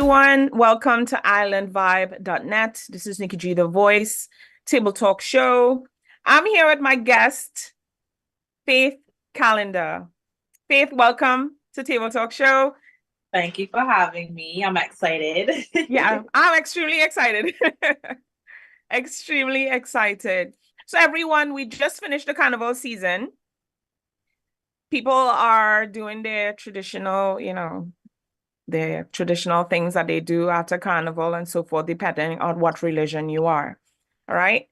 everyone. Welcome to islandvibe.net. This is Nikki G, the voice, Table Talk Show. I'm here with my guest, Faith Callender. Faith, welcome to Table Talk Show. Thank you for having me. I'm excited. Yeah, I'm extremely excited. Extremely excited. So everyone, we just finished the carnival season. People are doing their traditional, their traditional things that they do after carnival and so forth, depending on what religion you are. All right.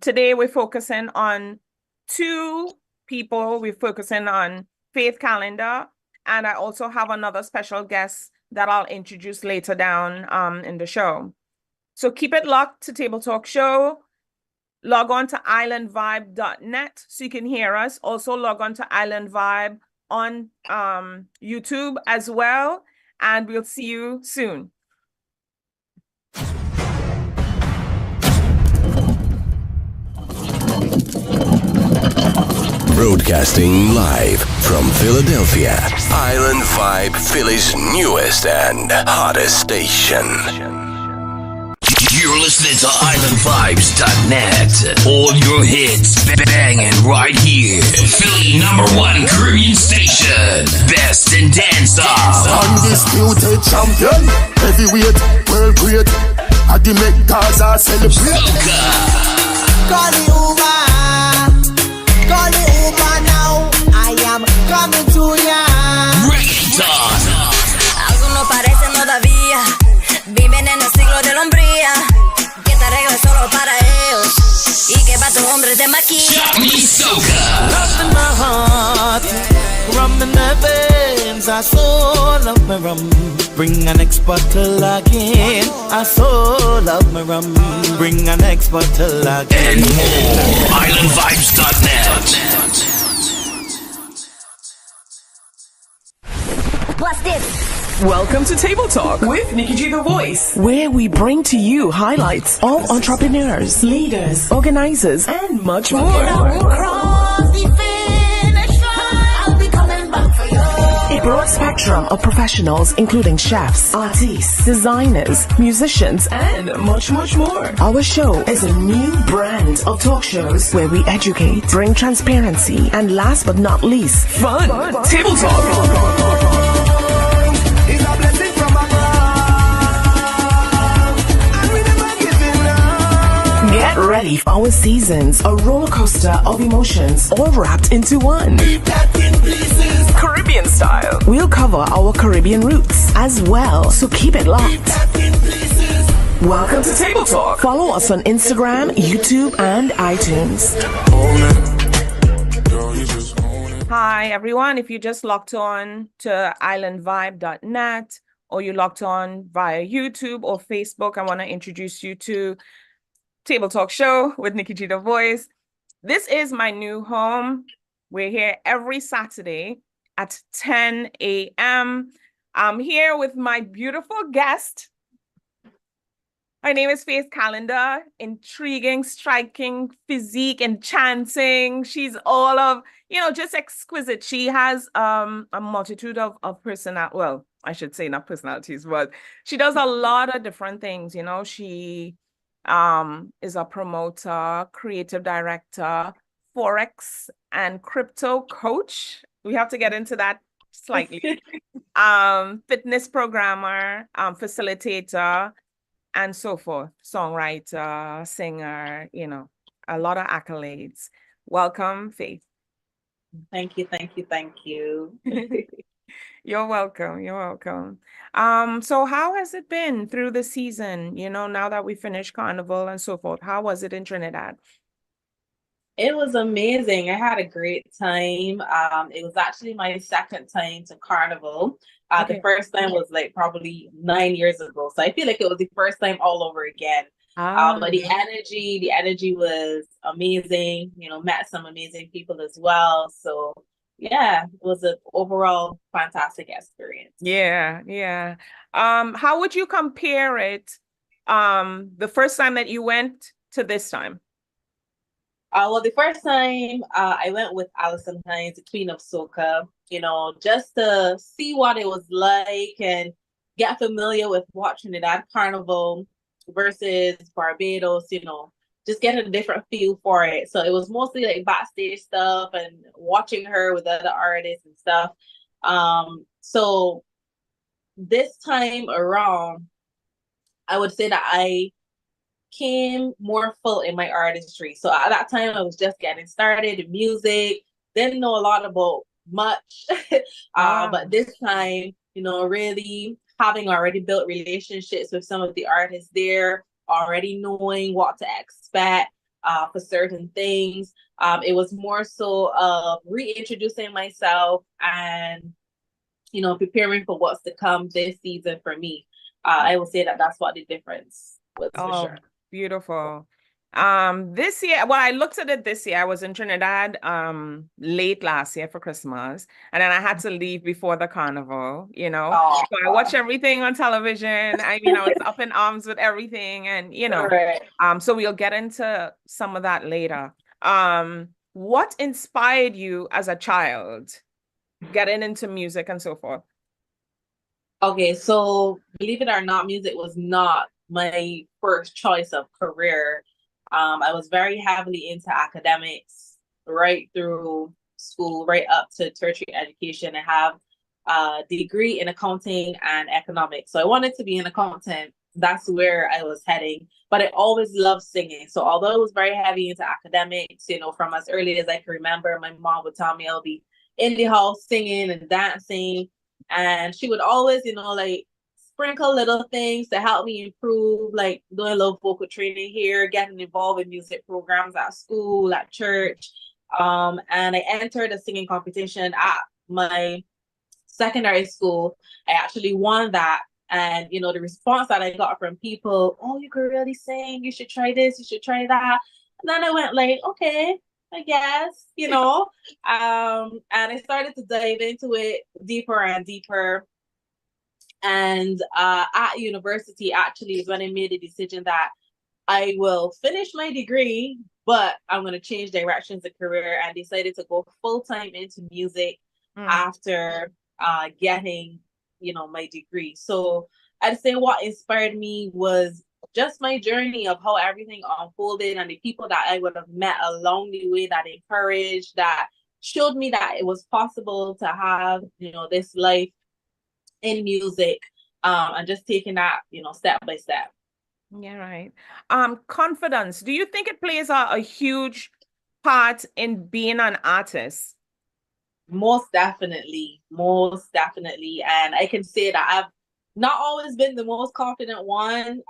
Today we're focusing on two people. We're focusing on Faith Callender, and I also have another special guest that I'll introduce later down in the show. So keep it locked to Table Talk Show. Log on to islandvibe.net so you can hear us. Also log on to Island Vibe on YouTube as well. And we'll see you soon. Broadcasting live from Philadelphia, Island Vibe, Philly's newest and hottest station. You're listening to islandvibes.net. All your hits banging right here. Philly #1 Caribbean station. Best in dancehall. Undisputed champion. Heavyweight, world great. I the make Gaza celebrate. Soca. Call the Uber. Call the Uber now. I am coming to ya. Reggaeton. Algunos parecen todavía. Viven en el siglo de la hombría. Que te arreglo solo para ellos. Y que para tu hombre te maquilla. Soca. Love in my heart. Rum in the veins. I so love my rum. Bring an next bottle again. I so love my rum. Bring an next bottle again. And more. Islandvibes.net. What's this? Welcome to Table Talk with Nikki G, the voice, where we bring to you highlights of entrepreneurs, leaders, organizers, and much more. Cross the finish line. I'll be coming back for you. A broad spectrum of professionals, including chefs, artists, designers, musicians, and much, much more. Our show is a new brand of talk shows where we educate, bring transparency, and last but not least, fun. Table Talk. It's a blessing from above. And we never giving up. Get ready for our seasons, a roller coaster of emotions, all wrapped into one. Keep that in pieces. Caribbean style. We'll cover our Caribbean roots as well, so keep it locked. Keep that in pieces. Welcome to Table Talk. Follow us on Instagram, YouTube, and iTunes. Hi, everyone. If you just logged on to islandvibe.net or you logged on via YouTube or Facebook, I want to introduce you to Table Talk Show with Nikki G, the voice. This is my new home. We're here every Saturday at 10 a.m. I'm here with my beautiful guest. Her name is Faith Callender. Intriguing, striking physique, enchanting. She's all of, just exquisite. She has a multitude of well, I should say not personalities, but she does a lot of different things. She is a promoter, creative director, Forex and crypto coach. We have to get into that slightly. Fitness programmer, facilitator, and so forth, songwriter, singer, a lot of accolades. Welcome, Faith. Thank you. You're welcome. So how has it been through the season? Now that we finished Carnival and so forth, how was it in Trinidad? It was amazing. I had a great time. It was actually my second time to Carnival. Okay. The first time was like probably 9 years ago. So I feel like it was the first time all over again. But the energy was amazing. Met some amazing people as well. So yeah, it was an overall fantastic experience. Yeah. How would you compare it, the first time that you went to this time? Well, the first time I went with Alison Hines, the Queen of Soca, just to see what it was like and get familiar with what Trinidad Carnival versus Barbados, just get a different feel for it. So it was mostly like backstage stuff and watching her with other artists and stuff. So this time around, I would say that I came more full in my artistry. So at that time, I was just getting started in music, didn't know a lot about much. But this time, really having already built relationships with some of the artists there, already knowing what to expect for certain things. It was more so of reintroducing myself and, preparing for what's to come this season for me. I will say that that's what the difference was for sure. Beautiful. This year, well, I looked at it this year. I was in Trinidad late last year for Christmas, and then I had to leave before the carnival, Oh, So I watch everything on television. I was up in arms with everything, and right. so we'll get into some of that later. What inspired you as a child getting into music and so forth? Okay, so believe it or not, music was not my first choice of career. I was very heavily into academics right through school, right up to tertiary education. I have a degree in accounting and economics. So I wanted to be an accountant. That's where I was heading. But I always loved singing. So although I was very heavy into academics, from as early as I can remember, my mom would tell me I'll be in the house singing and dancing. And she would always, like sprinkle little things to help me improve, like doing a little vocal training here, getting involved in music programs at school, at church. And I entered a singing competition at my secondary school. I actually won that. And, the response that I got from people, oh, you could really sing, you should try this, you should try that. And then I went like, okay, I guess, and I started to dive into it deeper and deeper. And at university, actually, is when I made the decision that I will finish my degree, but I'm going to change directions of career, and decided to go full-time into music after getting, my degree. So I'd say what inspired me was just my journey of how everything unfolded and the people that I would have met along the way that encouraged, that showed me that it was possible to have, this life in music, and just taking that, step by step. Yeah, right. Confidence. Do you think it plays a huge part in being an artist? Most definitely. And I can say that I've not always been the most confident one.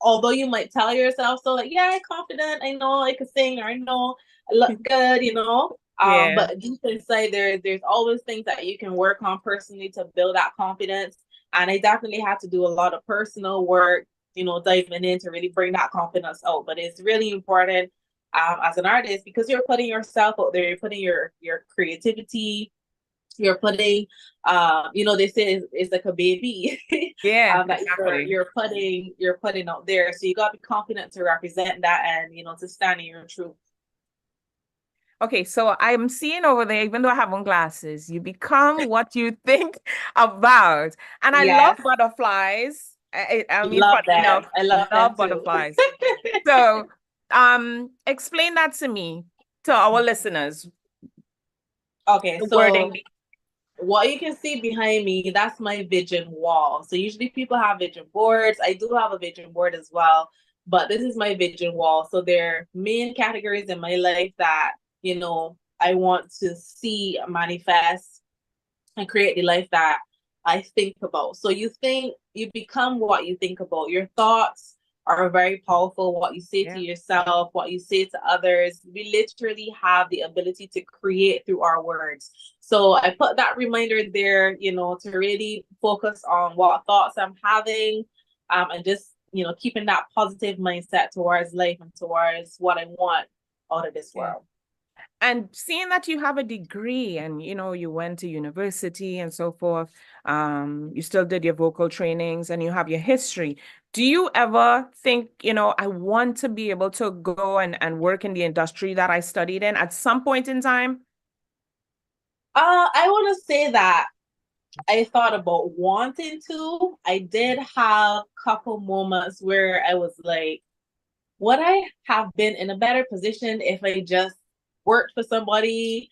Although you might tell yourself, so like, yeah, I'm confident, I know I can sing, or I know I look good, Yeah. But deep inside there's always things that you can work on personally to build that confidence. And I definitely had to do a lot of personal work, diving in to really bring that confidence out. But it's really important as an artist, because you're putting yourself out there, you're putting your creativity, you're putting, they say it's like a baby. Yeah, that exactly. you're putting out there. So you gotta be confident to represent that and to stand in your truth. Okay, so I'm seeing over there, even though I have on glasses, you become what you think about. And I love Yes. butterflies. I mean, Love funny them. enough, I love them too. butterflies. So, explain that to me, to our listeners. Okay, The so wording. what you can see behind me, that's my vision wall. So usually people have vision boards. I do have a vision board as well, but this is my vision wall. So there are main categories in my life that, I want to see manifest and create the life that I think about. So you become what you think about. Your thoughts are very powerful. What you say to yourself, what you say to others, we literally have the ability to create through our words. So I put that reminder there, to really focus on what thoughts I'm having, and just, keeping that positive mindset towards life and towards what I want out of this world. And seeing that you have a degree and, you went to university and so forth, you still did your vocal trainings and you have your history. Do you ever think, I want to be able to go and work in the industry that I studied in at some point in time? I want to say that I thought about wanting to. I did have a couple moments where I was like, would I have been in a better position if I just worked for somebody?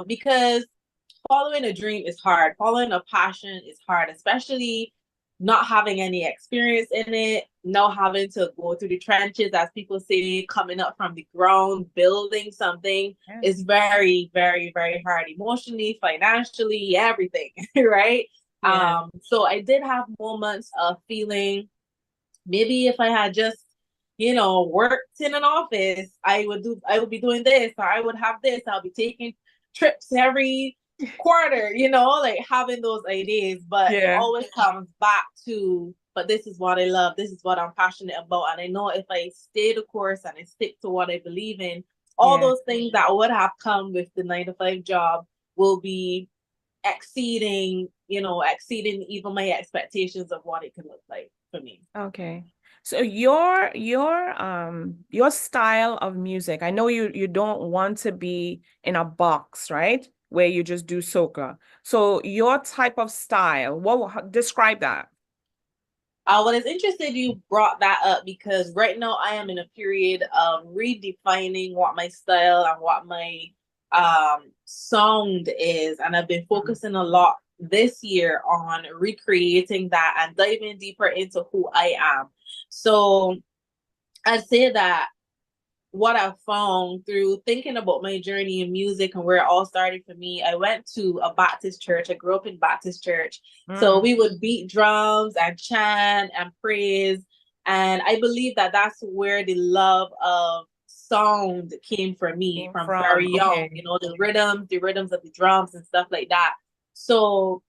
Because following a dream is hard. Following a passion is hard, especially not having any experience in it, not having to go through the trenches, as people say, coming up from the ground, building something is very, very, very hard emotionally, financially, everything, right? Yeah. So I did have moments of feeling maybe if I had just, worked in an office, I would be doing this, or I would have this, I'll be taking trips every quarter, like having those ideas, but it Yeah. always comes back to, but this is what I love, this is what I'm passionate about. And I know if I stay the course and I stick to what I believe in, all those things that would have come with the 9 to 5 job will be exceeding even my expectations of what it could look like for me. Okay. So your style of music, I know you don't want to be in a box, right? Where you just do soca. So your type of style, describe that? Well, it's interesting you brought that up because right now I am in a period of redefining what my style and what my sound is, and I've been focusing a lot this year on recreating that and diving deeper into who I am. So I'd say that what I've found through thinking about my journey in music and where it all started for me, I went to a Baptist church. I grew up in Baptist church. So we would beat drums and chant and praise. And I believe that that's where the love of sound came for me from very young, okay. the rhythms of the drums and stuff like that. So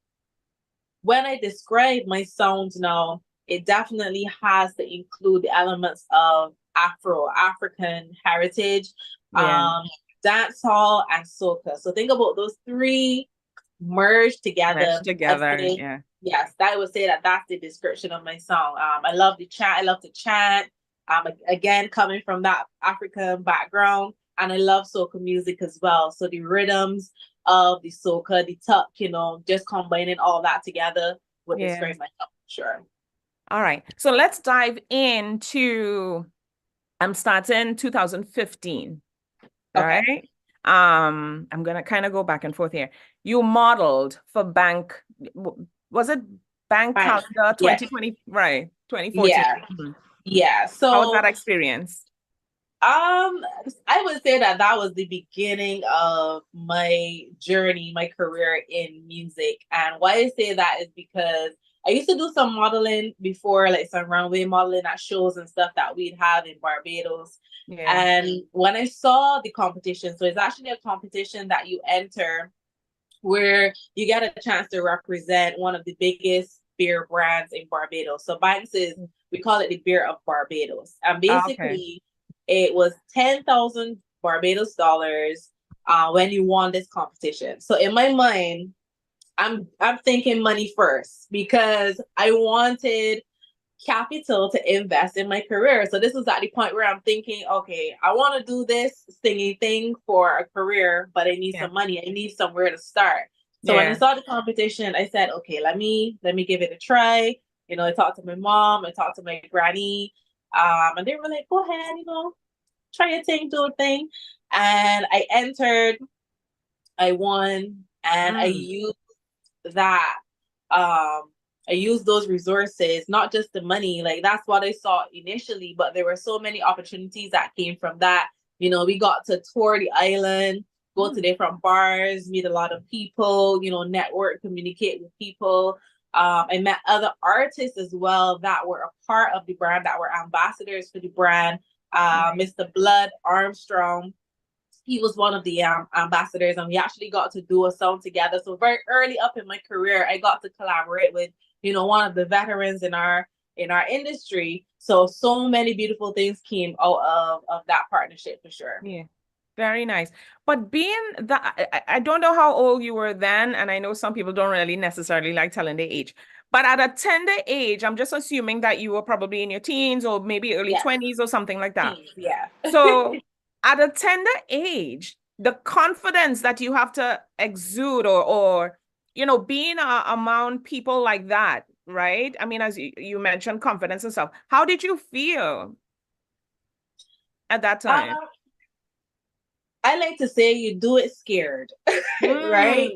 when I describe my sound now, it definitely has to include the elements of African heritage, dancehall, and soca. So think about those three merged together. Yes, that would say that that's the description of my song. I love the chant. I love to chant. Again, coming from that African background, and I love soca music as well. So the rhythms of the soca, the tuck, just combining all that together would describe my song, sure. All right. So let's dive into, I'm starting 2015. All right. I'm gonna kind of go back and forth here. You modeled for was it Bank Calendar 2020? Right, 2014. Yeah. So how was that experience? I would say that was the beginning of my journey, my career in music. And why I say that is because I used to do some modeling before, like some runway modeling at shows and stuff that we'd have in Barbados. And when I saw the competition, so it's actually a competition that you enter where you get a chance to represent one of the biggest beer brands in Barbados. So Banks we call it the beer of Barbados. And basically it was 10,000 Barbados dollars when you won this competition. So in my mind, I'm thinking money first because I wanted capital to invest in my career. So this was at the point where I'm thinking, okay, I want to do this singing thing for a career, but I need some money. I need somewhere to start. So when I saw the competition, I said, okay, let me give it a try. I talked to my mom, I talked to my granny, and they were like, go ahead, try your thing, do a thing. And I entered, I won, and I used that. I used those resources, not just the money. Like that's what I saw initially, but there were so many opportunities that came from that. We got to tour the island, go to different bars, meet a lot of people, network, communicate with people. I met other artists as well that were a part of the brand, that were ambassadors for the brand. Mr. Blood Armstrong, he was one of the ambassadors, and we actually got to do a song together. So very early up in my career, I got to collaborate with, one of the veterans in our industry. So many beautiful things came out of that partnership for sure. Yeah. Very nice. But being that, I don't know how old you were then, and I know some people don't really necessarily like telling their age, but at a tender age, I'm just assuming that you were probably in your teens or maybe early 20s or something like that. Yeah. So at a tender age, the confidence that you have to exude or being among people like that, right? I mean, as you mentioned, confidence and stuff. How did you feel at that time? I like to say you do it scared, right?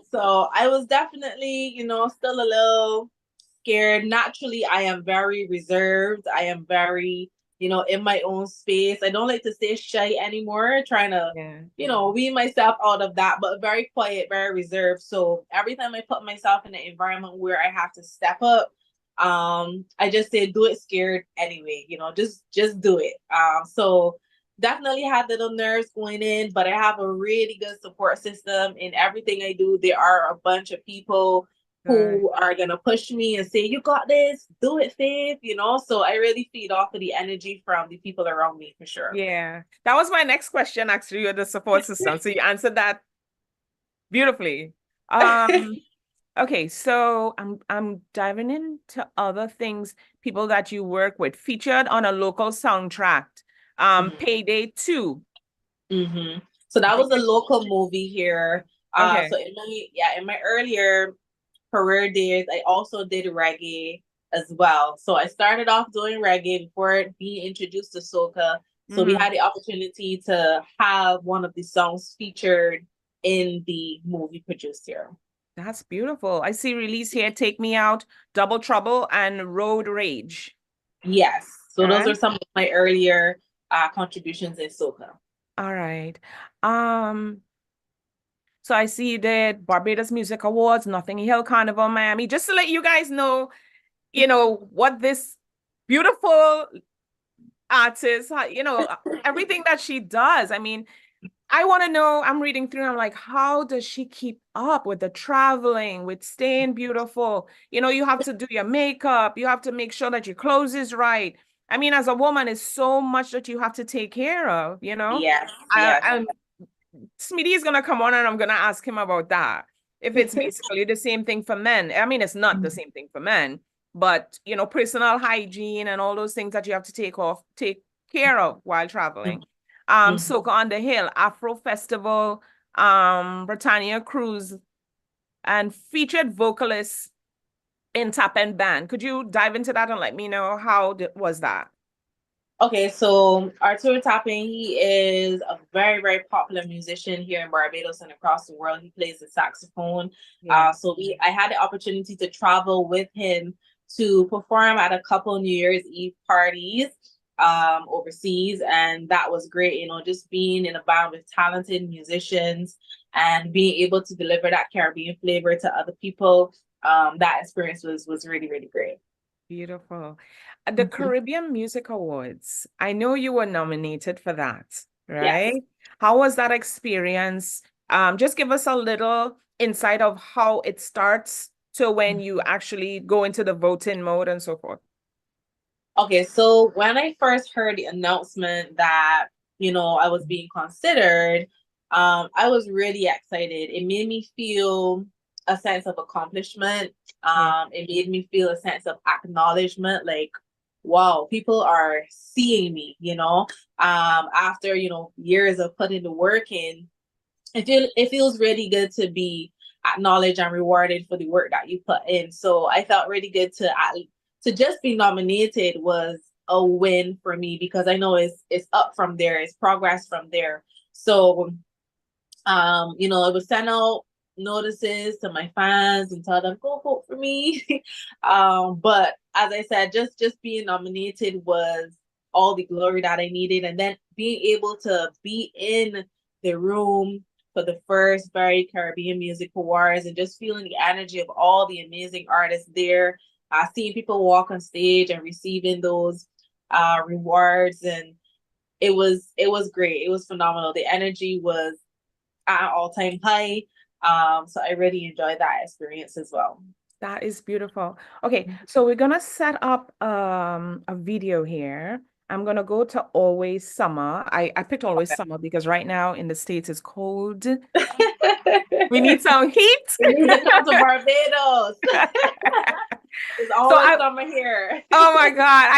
So I was definitely, still a little scared. Naturally, I am very reserved. I am very, in my own space. I don't like to stay shy anymore, trying to, wean myself out of that, but very quiet, very reserved. So every time I put myself in an environment where I have to step up, I just say do it scared anyway, just do it. So definitely had little nerves going in, but I have a really good support system in everything I do. There are a bunch of people who are gonna push me and say, "You got this, do it, Faith." So I really feed off of the energy from the people around me for sure. Yeah, that was my next question, actually, with the support system. So you answered that beautifully. Okay, so I'm diving into other things, people that you work with, featured on a local soundtrack. Payday 2. So that was a local movie here. Okay. So in my earlier career days, I also did reggae as well. So I started off doing reggae before being introduced to soca. So we had the opportunity to have one of the songs featured in the movie produced here. That's beautiful. I see release here, Take Me Out, Double Trouble, and Road Rage. Yes. So those are some of my earlier contributions in soca. All right. So I see you did Barbados Music Awards, Nothing Hill Carnival, Miami. Just to let you guys know, what this beautiful artist, everything that she does. I mean, I want to know, I'm reading through, I'm like, how does she keep up with the traveling, with staying beautiful? You have to do your makeup. You have to make sure that your clothes is right. I mean, as a woman, it's so much that you have to take care of, Yes. Smiddy is going to come on and I'm going to ask him about that. If it's basically the same thing for men. I mean, it's not the same thing for men, but, personal hygiene and all those things that you have to take care of while traveling. Soca on the Hill, Afro Festival, Britannia Cruise, and featured vocalists in Tap and Band. Could you dive into that and let me know how was that? Okay, so Arturo Tapping, he is a very, very popular musician here in Barbados and across the world. He plays the saxophone. So I had the opportunity to travel with him to perform at a couple New Year's Eve parties overseas, and that was great. Just being in a band with talented musicians and being able to deliver that Caribbean flavor to other people. That experience was really, really great. Beautiful. The Caribbean Music Awards, I know you were nominated for that, right? Yes. How was that experience? Just give us a little insight of how it starts to when you actually go into the voting mode and so forth. Okay, so when I first heard the announcement that, I was being considered, I was really excited. It made me feel a sense of accomplishment. It made me feel a sense of acknowledgement, like, wow, people are seeing me, after, years of putting the work in. It feels really good to be acknowledged and rewarded for the work that you put in. So I felt really good to just be nominated was a win for me, because I know it's up from there, it's progress from there. So, I would send out notices to my fans and tell them, go vote for me. But as I said, just being nominated was all the glory that I needed. And then being able to be in the room for the first Very Caribbean Music Awards and just feeling the energy of all the amazing artists there, seeing people walk on stage and receiving those rewards, and it was great. It was phenomenal. The energy was at an all-time high. So I really enjoyed that experience as well. That is beautiful. Okay, so we're gonna set up a video here. I'm gonna go to Always Summer. I picked Always Summer because right now in the States it's cold. We need some heat. We need to come to Barbados. It's always summer here. Oh my God.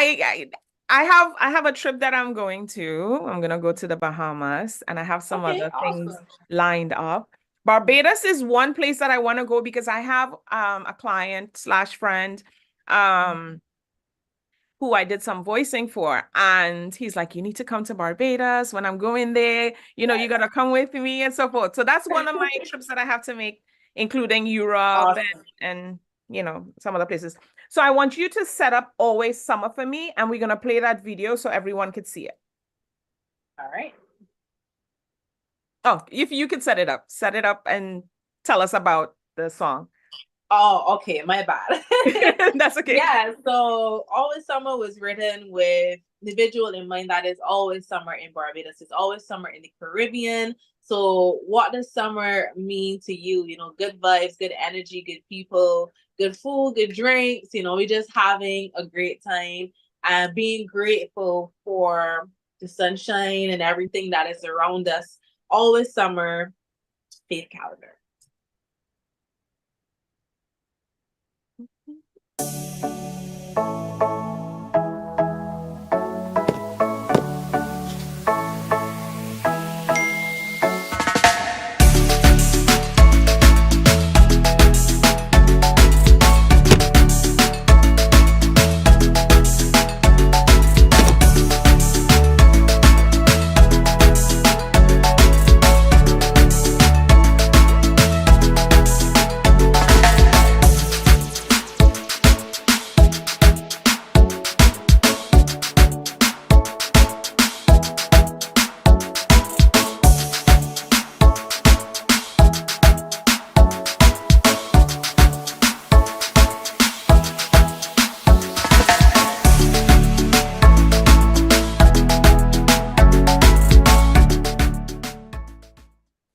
I have a trip that I'm going to. I'm gonna go to the Bahamas, and I have some other things lined up. Barbados is one place that I want to go because I have a client slash friend who I did some voicing for, and he's like, you need to come to Barbados when I'm going there, you know, you got to come with me and so forth. So that's one of my trips that I have to make, including Europe and you know, some other places. So I want you to set up Always Summer for me, and we're going to play that video so everyone could see it. All right. Oh, if you could set it up and tell us about the song. Oh, okay, my bad. That's okay. Yeah, so Always Summer was written with the visual in mind that is always summer in Barbados. It's always summer in the Caribbean. So what does summer mean to you? You know, good vibes, good energy, good people, good food, good drinks. You know, we're just having a great time and being grateful for the sunshine and everything that is around us. Always summer, Faith Callender.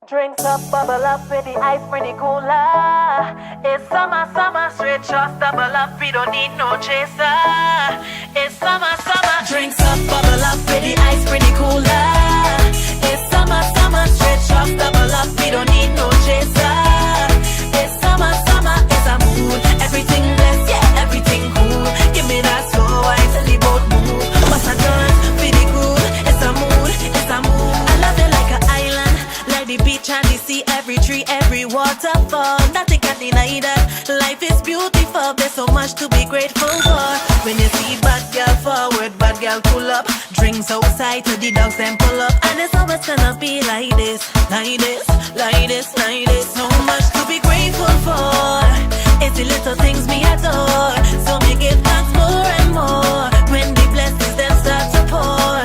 Drinks up, bubble up with the ice pretty cooler. It's summer, summer, straight shots double up. We don't need no chaser. It's summer, summer. Drinks up, bubble up with the ice pretty cooler. It's summer, summer, straight shots double up. We don't need no chaser. It's summer, summer, it's a mood. Everything blessed, yeah, everything cool. Give me that slow wine till the boat move. What's a done? Pretty good. It's a mood, it's a mood. I love it like an island. The beach and the sea, every tree, every waterfall. Nothing can deny that. Life is beautiful, there's so much to be grateful for. When you see bad girl forward, bad girl pull up. Drinks outside to the dogs and pull up. And it's always gonna be like this, like this, like this, like this. So much to be grateful for. It's the little things me adore. So me give thanks more and more. When the blessings then start to pour.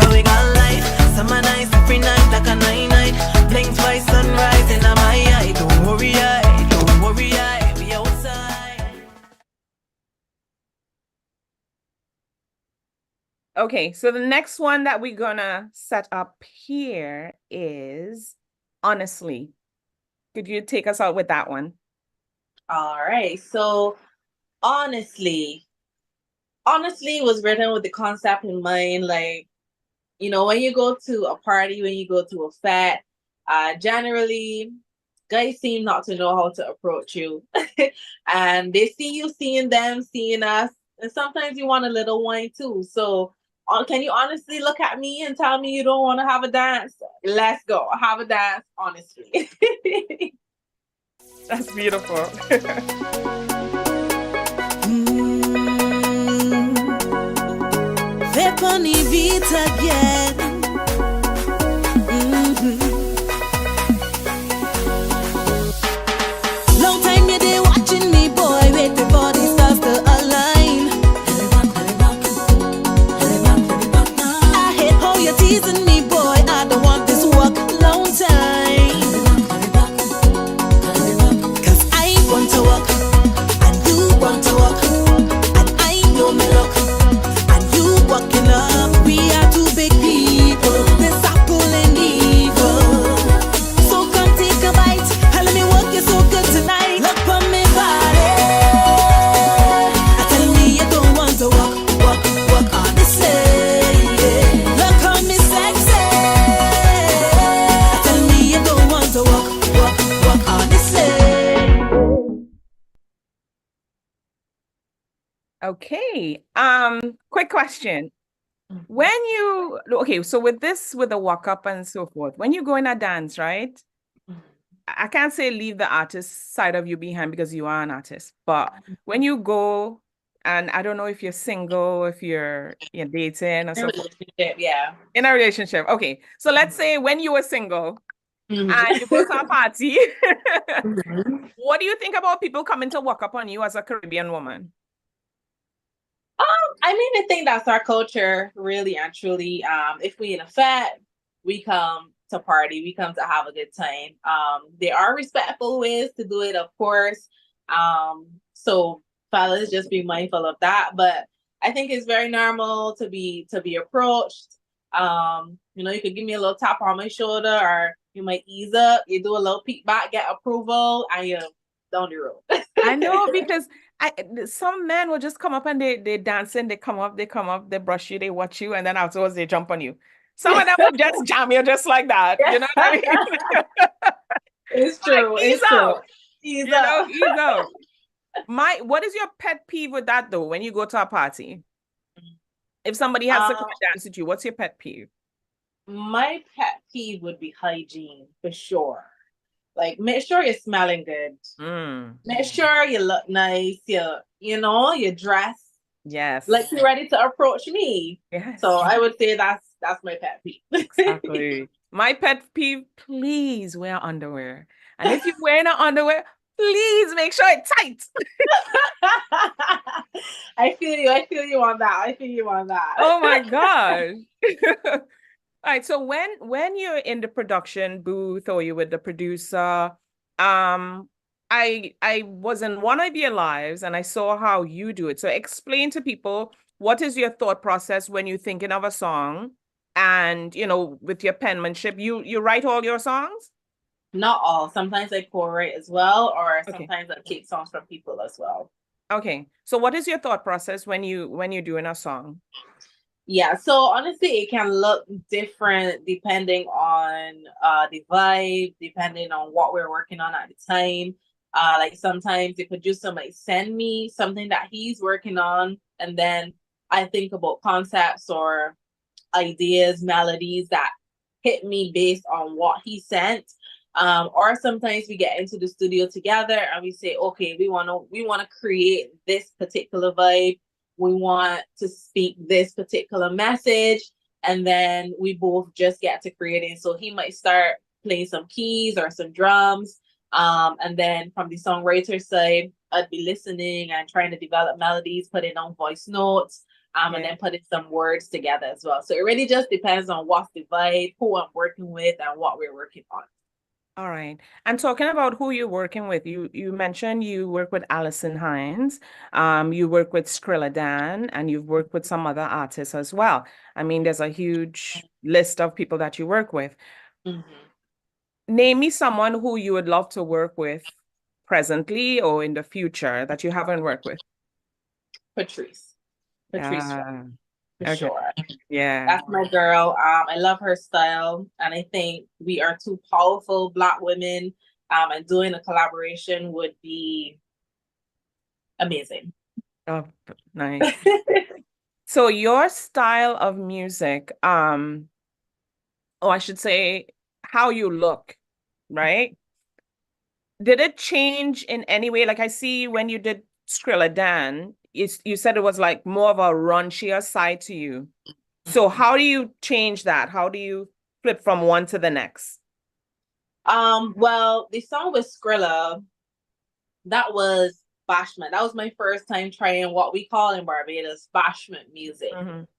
Going on life, summer nights, every night like a night. Blink twice, sunrise in my eye. Don't worry, we outside. Okay, so the next one that we're gonna set up here is Honestly. Could you take us out with that one? All right, so honestly was written with the concept in mind, like, you know, when you go to a party, when you go to a fete, generally, guys seem not to know how to approach you. And they see you seeing them, seeing us. And sometimes you want a little wine too. So can you honestly look at me and tell me you don't want to have a dance? Let's go. Have a dance, honestly. That's beautiful. They're gonna beat again. Long time you they watching me, boy. Wait before the stars to align. I hate how you're teasing me, boy. I don't want this work long time. Cause I want to work, and you want to work, and I know me luck. Walking up, we are two big people. This apple and evil. So come take a bite and let me work you so good tonight. Look for me body. I tell me you don't want to walk on the same. Look on me sexy. I tell me you don't want to walk on the same. Okay. Quick question. When you, okay, so with the walk up and so forth, when you go in a dance, right? I can't say leave the artist side of you behind because you are an artist, but when you go, and I don't know if you're single, if you're dating or something. Yeah. In a relationship. Okay. So let's say when you were single Mhm. and you go to a party, Mhm. what do you think about people coming to walk up on you as a Caribbean woman? I mean, I think that's our culture, really and truly. If we in a fat, we come to party, we come to have a good time. There are respectful ways to do it, of course. So fellas, just be mindful of that. But I think it's very normal to be approached. You could give me a little tap on my shoulder, or you might ease up, you do a little peek back, get approval, and you're down the road. I know because some men will just come up and they dancing, they come up, they brush you, they watch you, and then afterwards they jump on you. Some of them will just jam you just like that. You know what I mean? It's true. Like, ease it's true. out. Ease up. Ease out. What is your pet peeve with that though? When you go to a party, if somebody has to come and dance with you, what's your pet peeve? My pet peeve would be hygiene for sure. Like, make sure you're smelling good. Make sure you look nice. You dress Yes. like you're ready to approach me. Yes. So I would say that's my pet peeve. Exactly. My pet peeve, please wear underwear. And if you're wearing an underwear, please make sure it's tight. I feel you on that. Oh my gosh. All right. So when you're in the production booth or you're with the producer, I was in one of your lives and I saw how you do it. So explain to people, what is your thought process when you're thinking of a song? And with your penmanship, you write all your songs? Not all. Sometimes I co-write as well, or Okay. sometimes I take songs from people as well. Okay. So what is your thought process when you're doing a song? Yeah, so honestly, it can look different depending on the vibe, depending on what we're working on at the time. Like sometimes the producer might send me something that he's working on, and then I think about concepts or ideas, melodies that hit me based on what he sent. Or sometimes we get into the studio together and we say, okay, we want to create this particular vibe. We want to speak this particular message, and then we both just get to creating. So he might start playing some keys or some drums, and then from the songwriter side, I'd be listening and trying to develop melodies, putting on voice notes, and then putting some words together as well. So it really just depends on what's the vibe, who I'm working with, and what we're working on. All right. And talking about who you're working with, you mentioned you work with Allison Hines, you work with Skrilla Dan, and you've worked with some other artists as well. I mean, there's a huge list of people that you work with. Name me someone who you would love to work with presently or in the future that you haven't worked with. Patrice. Okay. Sure. Yeah. That's my girl. I love her style, and I think we are two powerful Black women. And doing a collaboration would be amazing. Oh, nice. So your style of music, I should say how you look, right? Did it change in any way? Like I see when you did Skrilla Dan, you said it was like more of a raunchier side to you. So how do you change that? How do you flip from one to the next? Well, the song with Skrilla, that was bashment. That was my first time trying what we call in Barbados bashment music.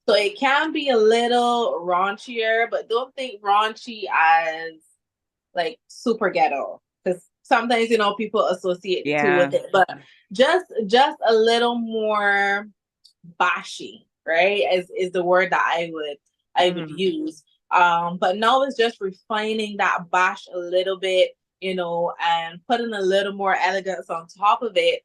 So it can be a little raunchier, but don't think raunchy as like super ghetto, because sometimes people associate the two with it, but just a little more bashy, right? Is the word that I would use. But now it's just refining that bash a little bit, and putting a little more elegance on top of it,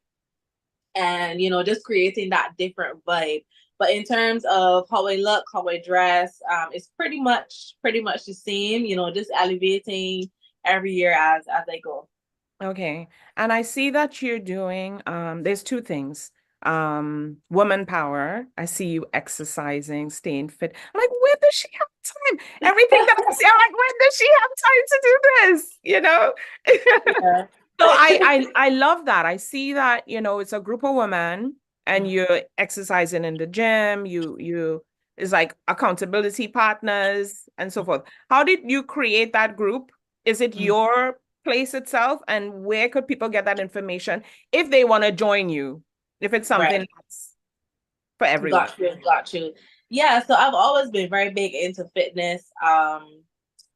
and just creating that different vibe. But in terms of how I look, how I dress, it's pretty much the same, just elevating every year as I go. Okay. And I see that you're doing, there's two things. Woman power. I see you exercising, staying fit. I'm like, where does she have time. Everything that I see, I'm like, when does she have time to do this? You know? Yeah. So I love that. I see that, you know, it's a group of women and you're exercising in the gym, you it's like accountability partners and so forth. How did you create that group? Is it your place itself? And where could people get that information if they want to join you? If it's something Right. that's for everyone. Got you. Yeah, so I've always been very big into fitness.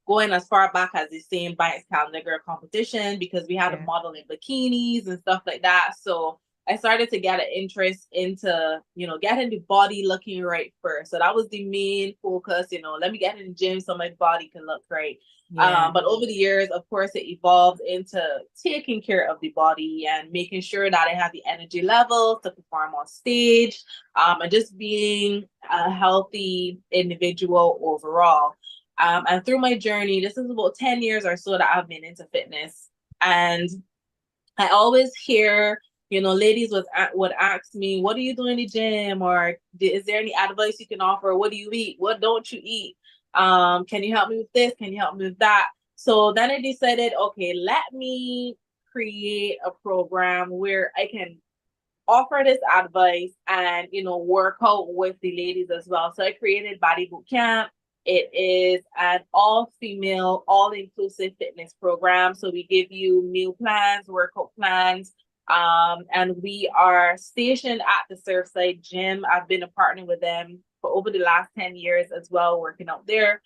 Going as far back as the same Faith Callender Girl competition, because we had to model in bikinis and stuff like that. So I started to get an interest into, you know, getting the body looking right first. So that was the main focus, you know, let me get in the gym so my body can look right. But over the years, of course, it evolved into taking care of the body and making sure that I have the energy levels to perform on stage, and just being a healthy individual overall. And through my journey, this is about 10 years or so that I've been into fitness. And I always hear, you know, ladies would ask me, what do you do in the gym? Or is there any advice you can offer? What do you eat? What don't you eat? Can you help me with this? Can you help me with that? So then I decided, okay, let me create a program where I can offer this advice and, you know, work out with the ladies as well. So I created Body Boot Camp. It is an all-female, all-inclusive fitness program. So we give you meal plans, workout plans, and we are stationed at the Surfside Gym. I've been a partner with them for over the last 10 years as well, working out there.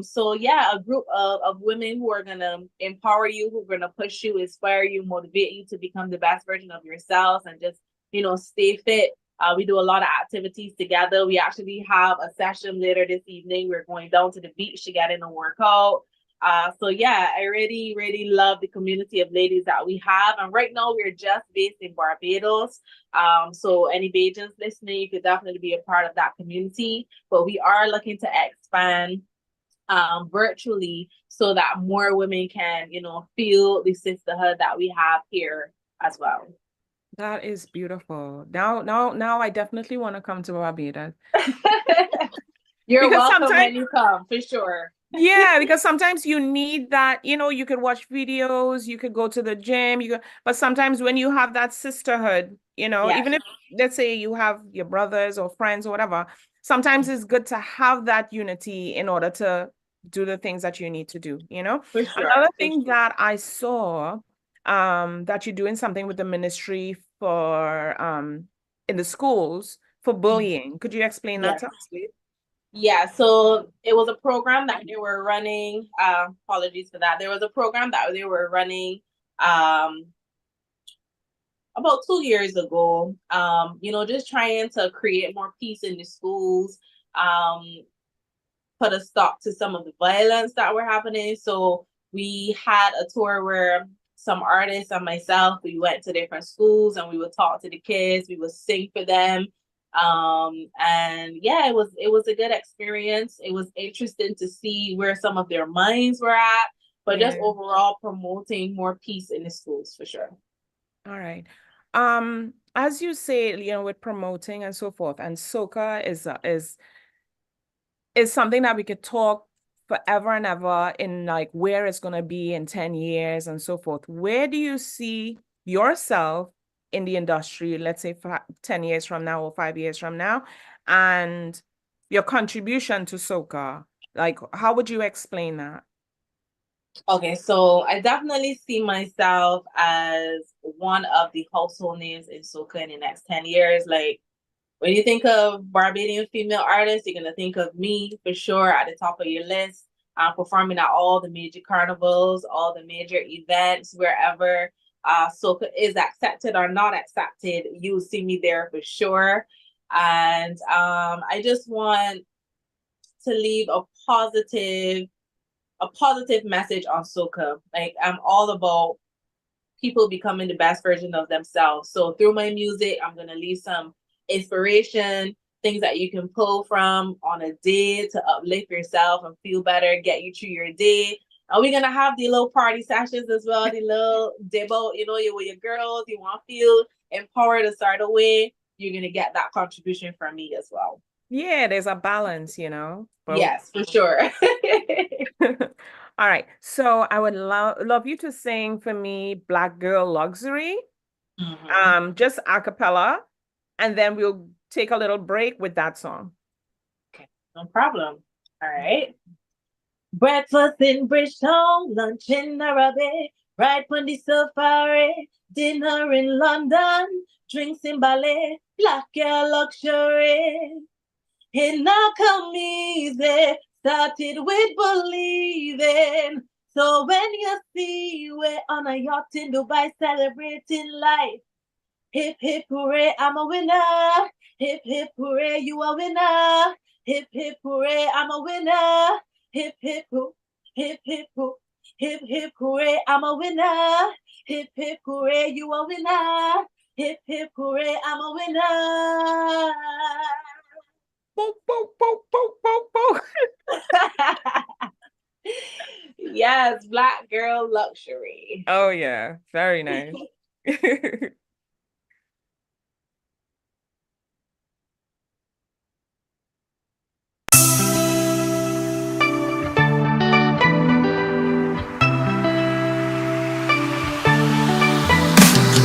So yeah, a group of women who are gonna empower you, who are gonna push you, inspire you, motivate you to become the best version of yourselves and just, you know, stay fit. We do a lot of activities together. We actually have a session later this evening. We're going down to the beach to get in a workout. So yeah, I really, really love the community of ladies that we have. And right now we're just based in Barbados. So any Bajans listening, you could definitely be a part of that community. But we are looking to expand virtually so that more women can, you know, feel the sisterhood that we have here as well. That is beautiful. Now I definitely want to come to Barbados. You're Because welcome when you come, for sure. Yeah, because sometimes you need that, you know, you could watch videos, you could go to the gym, but sometimes when you have that sisterhood, you know, even if, let's say, you have your brothers or friends or whatever, sometimes it's good to have that unity in order to do the things that you need to do, you know? For sure. Another thing that I saw, that you're doing something with the ministry for, in the schools for bullying. Could you explain that to us, please? Yeah, so it was a program that they were running. Apologies for that. There was a program that they were running about 2 years ago. You know, just trying to create more peace in the schools, put a stop to some of the violence that were happening. So we had a tour where some artists and myself, we went to different schools and we would talk to the kids, we would sing for them. And yeah, it was a good experience. It was interesting to see where some of their minds were at, but just overall promoting more peace in the schools for sure. All right. As you say, you know, with promoting and so forth, and Soca is something that we could talk forever and ever in, like, where it's going to be in 10 years and so forth. Where do you see yourself in the industry, let's say 10 years from now or 5 years from now, and your contribution to Soca? Like, how would you explain that? Okay, so I definitely see myself as one of the household names in Soca in the next 10 years. Like, when you think of Barbadian female artists, you're going to think of me for sure at the top of your list, performing at all the major carnivals, all the major events, wherever Soca is accepted or not accepted, you'll see me there for sure. And I just want to leave a positive message on Soca. Like, I'm all about people becoming the best version of themselves. So through my music, I'm going to leave some inspiration, things that you can pull from on a day to uplift yourself and feel better, get you through your day. And we're gonna have the little party sessions as well, the little debo, you know, you're with your girls, you want to feel empowered to start away, you're gonna get that contribution from me as well. Yeah, there's a balance, Both. Yes, for sure. All right. So I would love you to sing for me Black Girl Luxury, just a cappella, and then we'll take a little break with that song. Okay, no problem. All right. Breakfast in Bridgetown, lunch in Nairobi, ride on the safari, dinner in London, drinks in Bali, black girl luxury. It not come easy, started with believing. So when you see we're on a yacht in Dubai celebrating life, hip hip hooray, I'm a winner. Hip hip hooray, you a winner. Hip hip hooray, I'm a winner. Hip hip hoo, hip hip hoo, hip hip hooray, I'm a winner. Hip hip hooray, you a winner. Hip hip hooray, I'm a winner. Boop, boop, boop, boop, boop, boop. Yes, Black Girl Luxury. Oh yeah, very nice.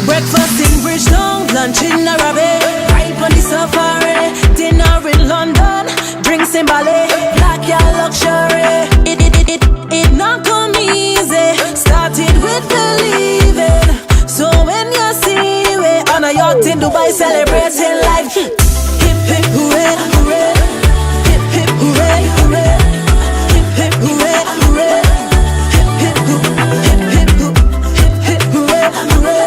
Breakfast in Bridgetown, lunch in Nairobi, ride on the safari, dinner in London, drinks in Bali, black girl luxury. It not come easy, started with believing. So when you see we on a yacht in Dubai celebrating life, hip hip hooray, hooray, hip hip hooray, hooray, hip hip hooray, hooray, hip hip hip hip hip hip hooray, hooray.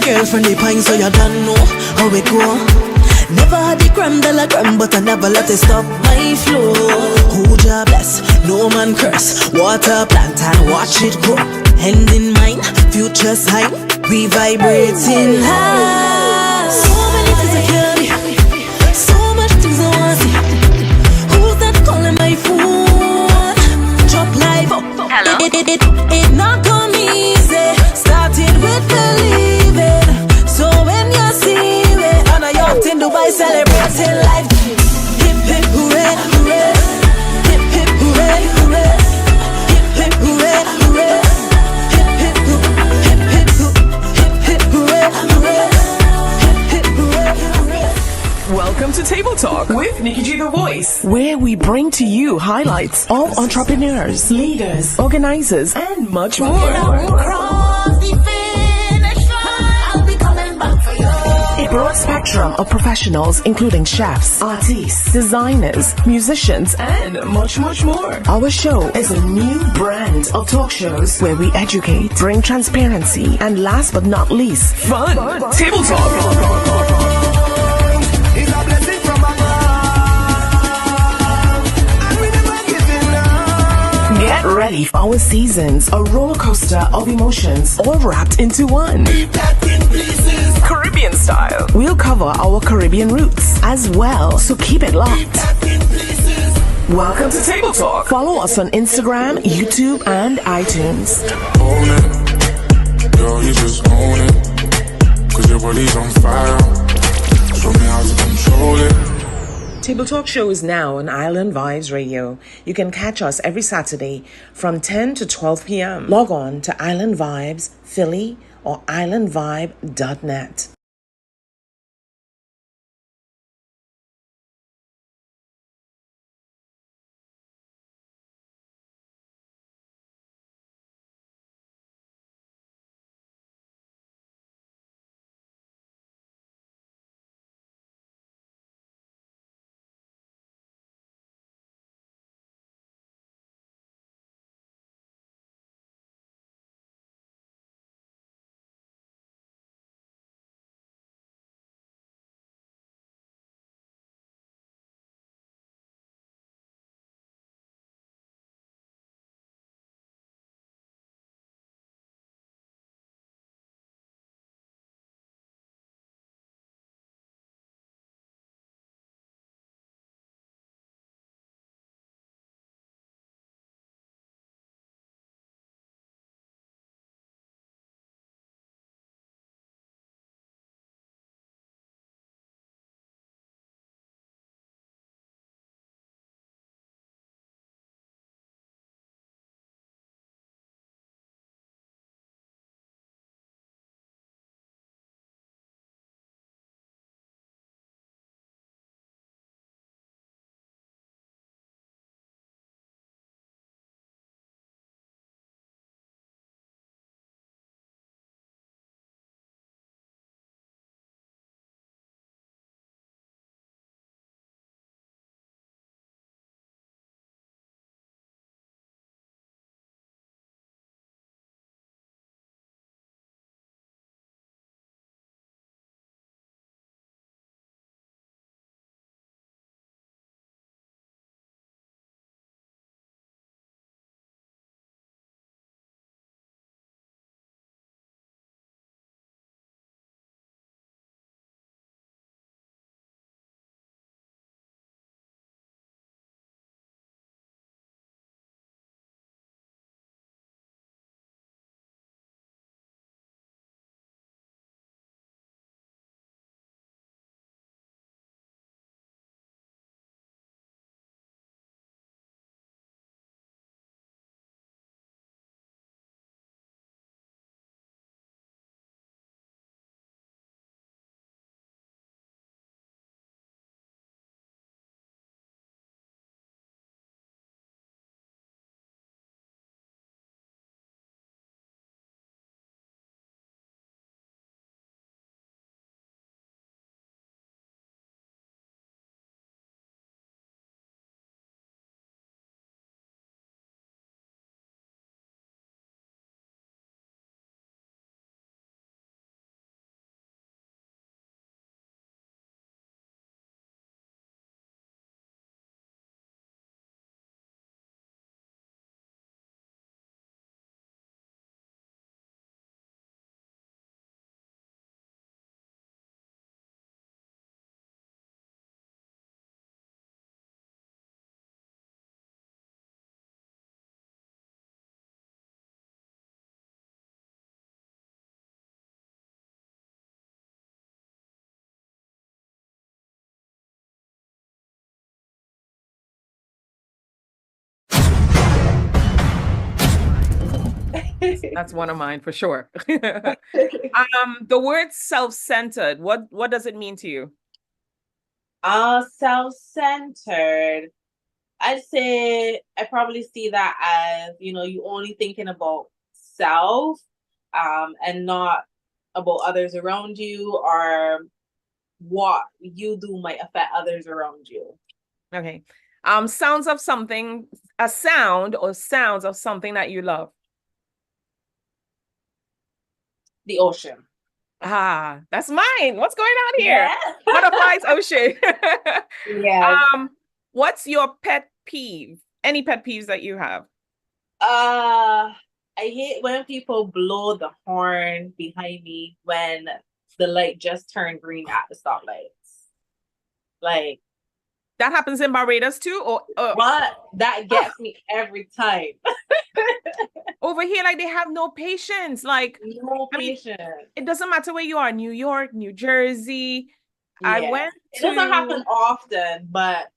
Girl from the pine, so you don't know how it go. Never had the gram, but I never let it stop my flow. Who ya bless, no man curse. Water plant and watch it grow. End in mind, future sign. We vibrating high. So many things I can't be, so much things I want to see. Who's that calling my phone? Drop live up. Hello. It not come easy. Started with believing. So when you see me on a yacht in Dubai celebrating life, hip hip hooray, hooray, hip hip hooray, hooray, hip hip hooray, hooray, hip hip hip hip hip hooray, hooray, hip hip hooray, hooray. Welcome to Table Talk with Nikki G the Voice, where we bring to you highlights of entrepreneurs, leaders, organizers, and much more. A broad spectrum of professionals, including chefs, artists, designers, musicians, and much more. Our show is a new brand of talk shows where we educate, bring transparency, and last but not least, fun. Table Talk. Get ready for our seasons, a roller coaster of emotions, all wrapped into one. Caribbean style. We'll cover our Caribbean roots as well, so keep it locked. Welcome to Table Talk. Follow us on Instagram, YouTube, and iTunes. Own it, girl, you just own it, 'cause your body's on fire. Show me how to control it. Table Talk Show is now on Island Vibes Radio. You can catch us every Saturday from 10 to 12 p.m. Log on to Island Vibes Philly or islandvibe.net. That's one of mine for sure. The word self-centered, what does it mean to you? Self-centered. I'd say I probably see that as, you only thinking about self, and not about others around you, or what you do might affect others around you. Okay. Sounds of something, a sound or sounds of something that you love. The ocean. Ah, that's mine. What's going on here? Yeah. Butterflies, ocean. Yes. What's your pet peeve? Any pet peeves that you have? I hate when people blow the horn behind me when the light just turned green at the stoplights. Like, that happens in Barbados too, or what? That gets me every time. Over here, like, they have no patience. Like, no patience. It doesn't matter where you are, New York, New Jersey. Yeah. I went to... It doesn't happen often, but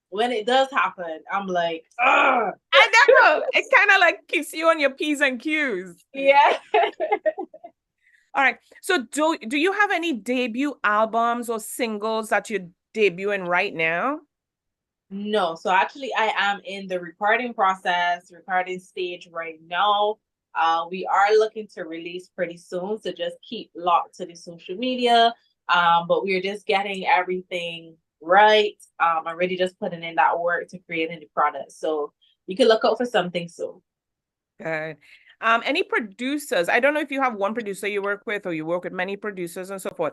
when it does happen, I'm like, ugh. I know. It kind of like keeps you on your P's and Q's. Yeah. All right. So do you have any debut albums or singles that you're debuting right now? No. So actually, I am in the recording stage right now. We are looking to release pretty soon, so just keep locked to the social media. But we're just getting everything right. I'm already just putting in that work to create a new product. So you can look out for something soon. Good. Any producers? I don't know if you have one producer you work with or you work with many producers and so forth.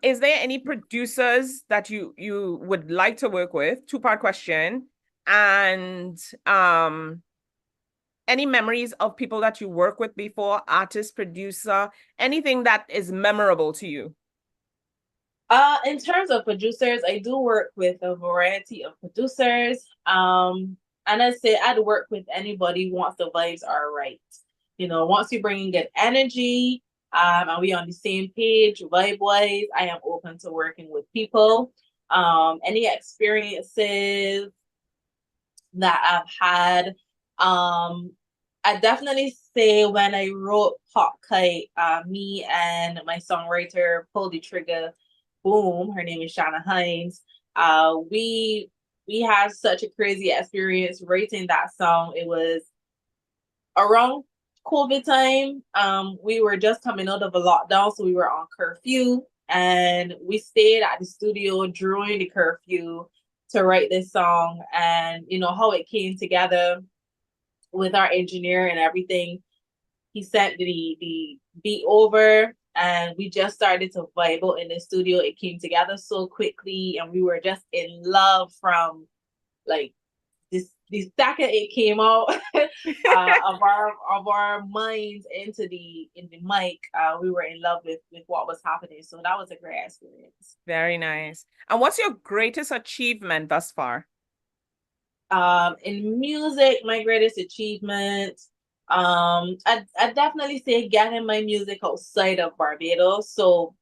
Is there any producers that you would like to work with? Two-part question. And any memories of people that you work with before, artist, producer, anything that is memorable to you? In terms of producers, I do work with a variety of producers. And I say I'd work with anybody once the vibes are right. Once you bring in good energy, and we on the same page, vibe-wise, I am open to working with people. Any experiences that I've had, I definitely say when I wrote Pop Kite, me and my songwriter pulled the trigger. Boom, her name is Shanna Hines. We had such a crazy experience writing that song. It was around COVID time. We were just coming out of a lockdown, so we were on curfew, and we stayed at the studio during the curfew to write this song. And how it came together with our engineer and everything. He sent the beat over, and we just started to vibe out in the studio. It came together so quickly, and we were just in love from like the second it came out of our minds into the mic. We were in love with what was happening. So that was a great experience. Very nice. And what's your greatest achievement thus far? In music, my greatest achievement, I definitely say getting my music outside of Barbados. So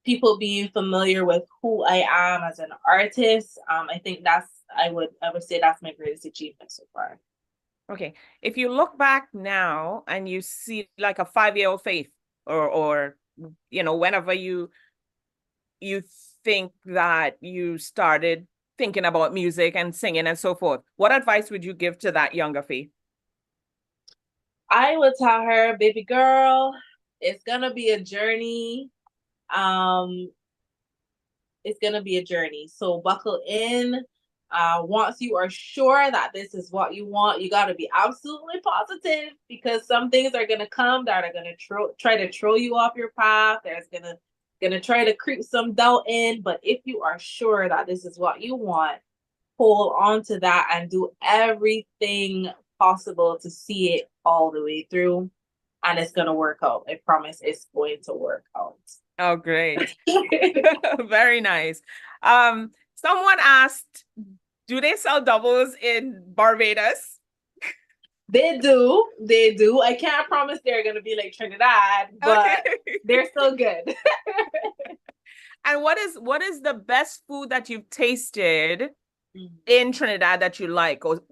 people being familiar with who I am as an artist. I think I would say that's my greatest achievement so far. Okay. If you look back now and you see like a 5-year-old Faith, or whenever you think that you started thinking about music and singing and so forth, what advice would you give to that younger Faith? I would tell her, baby girl, it's gonna be a journey. It's gonna be a journey. So buckle in. Once you are sure that this is what you want, you gotta be absolutely positive, because some things are gonna come that are gonna try to throw you off your path. There's gonna try to creep some doubt in. But if you are sure that this is what you want, hold on to that and do everything possible to see it all the way through, and it's gonna work out. I promise it's going to work out. Oh, great. Very nice. Someone asked, do they sell doubles in Barbados? They do. I can't promise they're gonna be like Trinidad, but they're still good. And what is the best food that you've tasted in Trinidad that you like? Or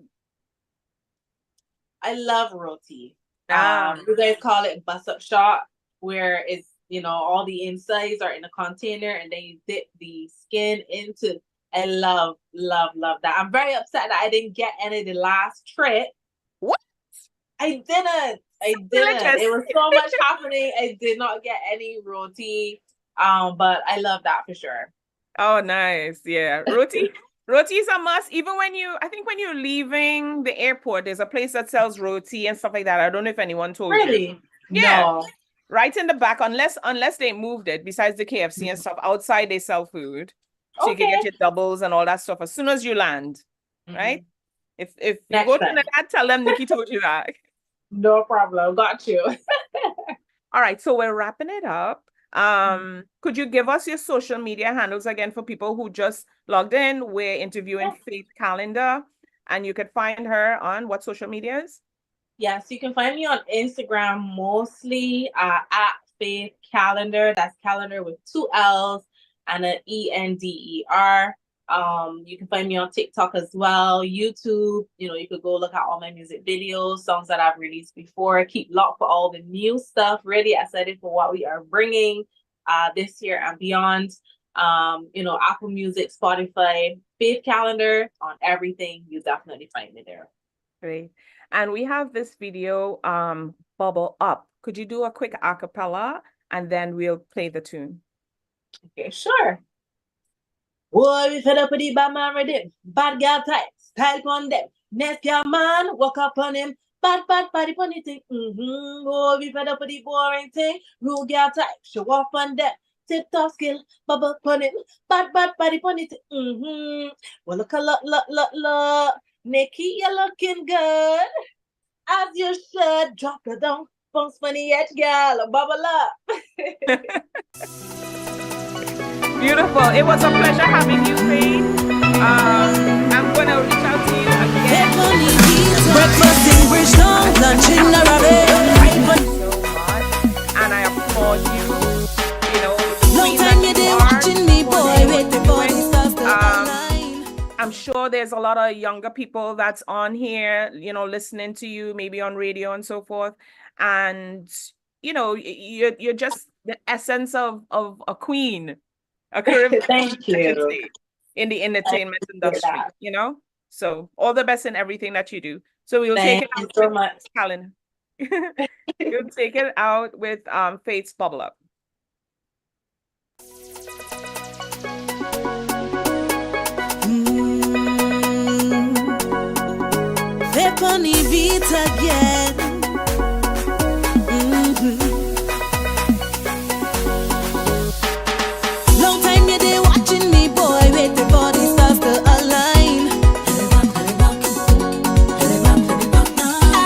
I love roti. Ah. You guys call it bus up shot, where it's, you know, all the insides are in a container and then you dip the skin into. I love that. I'm very upset that I didn't get any the last trip. What? I didn't. It was so much happening. I did not get any roti. But I love that for sure. Oh, nice. Yeah. Roti is a must. Even I think when you're leaving the airport, there's a place that sells roti and stuff like that. I don't know if anyone told you. Really? Yeah. No. Right in the back, unless they moved it, besides the KFC and stuff, outside they sell food. So you can get your doubles and all that stuff as soon as you land. Right? If you go to that, tell them Nikki told you that. No problem. Got you. All right. So we're wrapping it up. Could you give us your social media handles again for people who just logged in? We're interviewing Faith Callender, and you could find her on what social medias? Yes, you can find me on Instagram mostly at Faith Callender. That's calendar with 2 L's and an ENDER. You can find me on TikTok as well, YouTube. You know, you could go look at all my music videos, songs that I've released before. Keep locked for all the new stuff. Really excited for what we are bringing this year and beyond. You know, Apple Music, Spotify, Faith Callender, on everything. You definitely find me there. Great. And we have this video, Bubble Up. Could you do a quick a cappella and then we'll play the tune? Okay, sure. Boy, we fed up with the bad man rhythm. Bad girl type, style on them. Next girl man, walk up on him. Bad body funny thing. Boy, we fed up with the boring thing. Rude girl type, show off on them. Tip top skill, bubble on him. Bad body funny thing. Well, look. Nikki, you're looking good. As you should. Drop it down. Bounce funny edge, girl. Bubble up. Beautiful. It was a pleasure having you, Faith. I'm going to reach out to you again. Breakfast in Bristol, lunch in Thank you so much. And I applaud you. You know, long time you did watching me, boy, with the body stuff. I'm sure there's a lot of younger people that's on here, you know, listening to you, maybe on radio and so forth. And, you know, you're just the essence of a queen. A Caribbean Thank you. In the entertainment industry, you know. So all the best in everything that you do. So we'll take it out so much, Calendar. You'll take it out with Faith's Bubble Up. Again. Long time you did watching me, boy, with the body stuff to align. I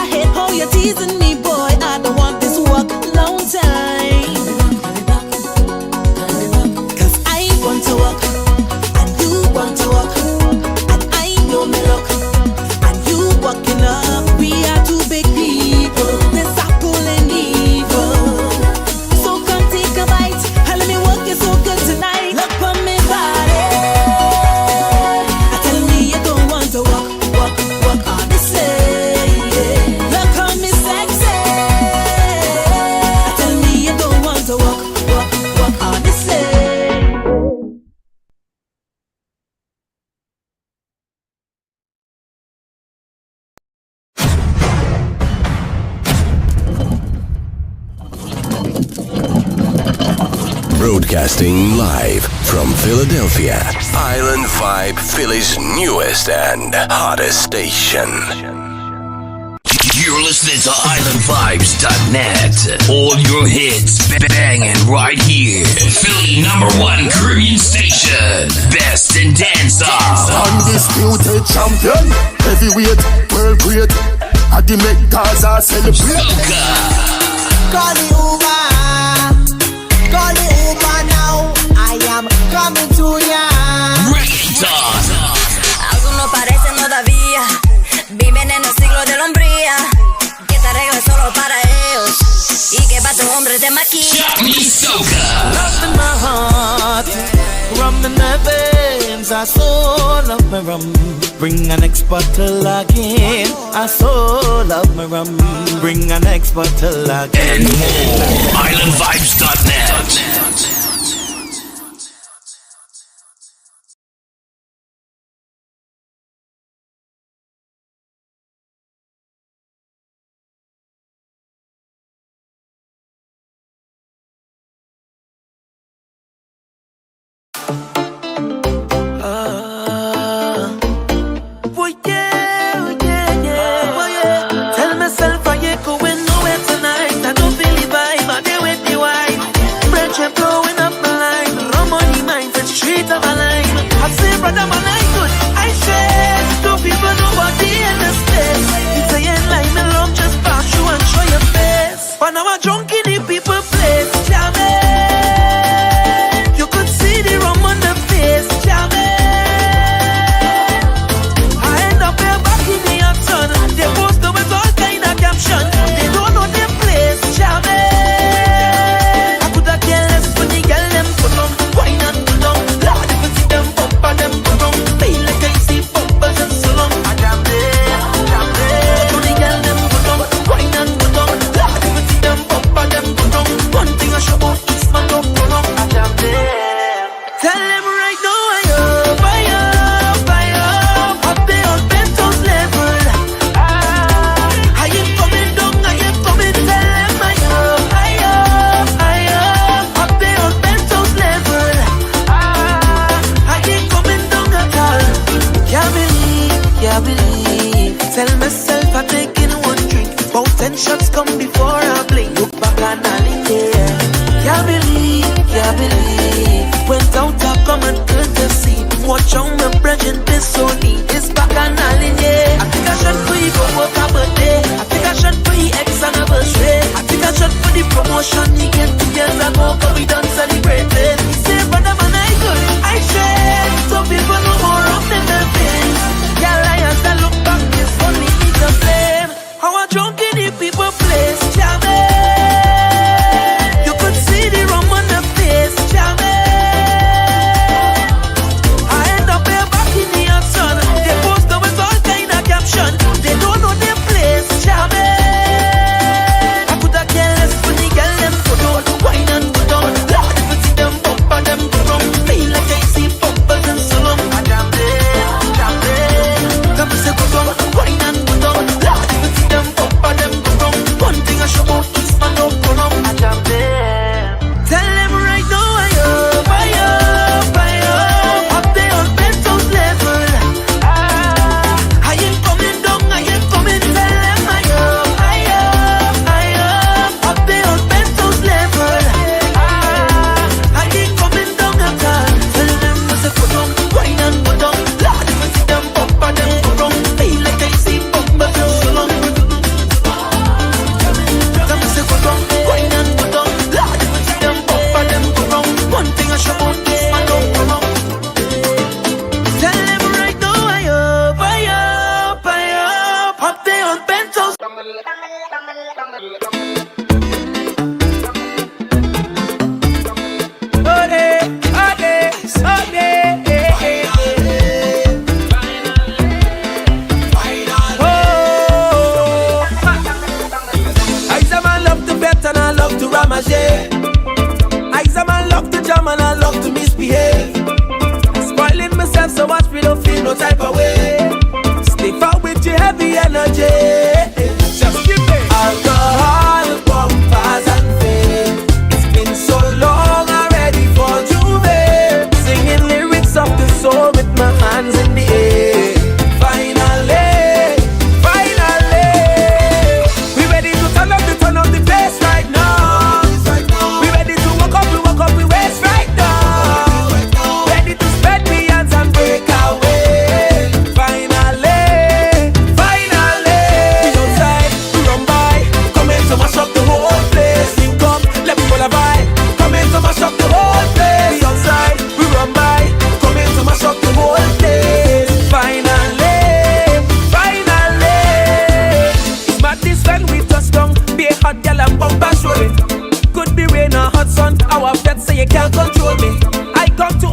hate how you're teasing me, boy. I don't want this work long time. Cause I want to work, and you want to work, and I know me luck, and you walking up. We are two big people, this apple and evil. So come take a bite, and let me work you so good tonight. Look for me body. I tell me you don't want to walk on the same. Look on me sexy. I tell me you don't want to walk on the same. Broadcasting live from Philadelphia, Island Vibe, Philly's newest and hottest station. You're listening to IslandVibes.net. All your hits banging right here. Philly #1 Caribbean station. Best in dancehall. Undisputed champion, heavyweight, world great. At the Met Gaza celebrate. Soca. Call the Uber now. I am coming to ya. Reggaeton. Algunos parecen todavía viven en el siglo de la hombría, que te arreglan solo para ellos y que pa' tu hombre te maquilla. Soca. Love in my heart, rum in my veins. I so love my rum. Bring an next bottle again. I so love my rum. Bring an next bottle again. And more. IslandVibes.net.